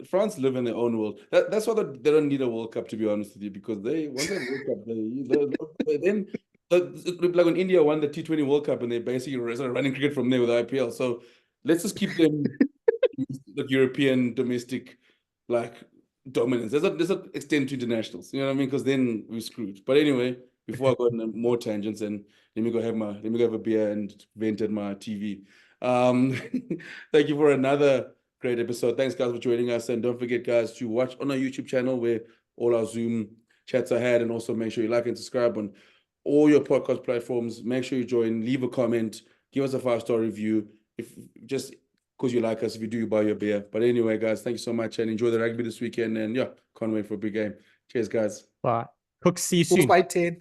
France live in their own world. That's why they don't need a World Cup, to be honest with you, because once they World Cup, then like when India won the T20 World Cup, and they basically started running cricket from there with IPL. So let's just keep them the European domestic like dominance. There's an extent to internationals. You know what I mean? Because then we're screwed. But anyway, before I go on more tangents, and let me go have a beer and vent at my TV. Thank you for another great episode. Thanks guys for joining us, and don't forget guys to watch on our YouTube channel where all our Zoom chats are had, and also make sure you like and subscribe on all your podcast platforms. Make sure you join, leave a comment, give us a 5-star review, if just because you like us. If you do, you buy your beer. But anyway guys, thank you so much, and enjoy the rugby this weekend, and can't wait for a big game. Cheers guys. Bye. Kooks, see you soon. By 10.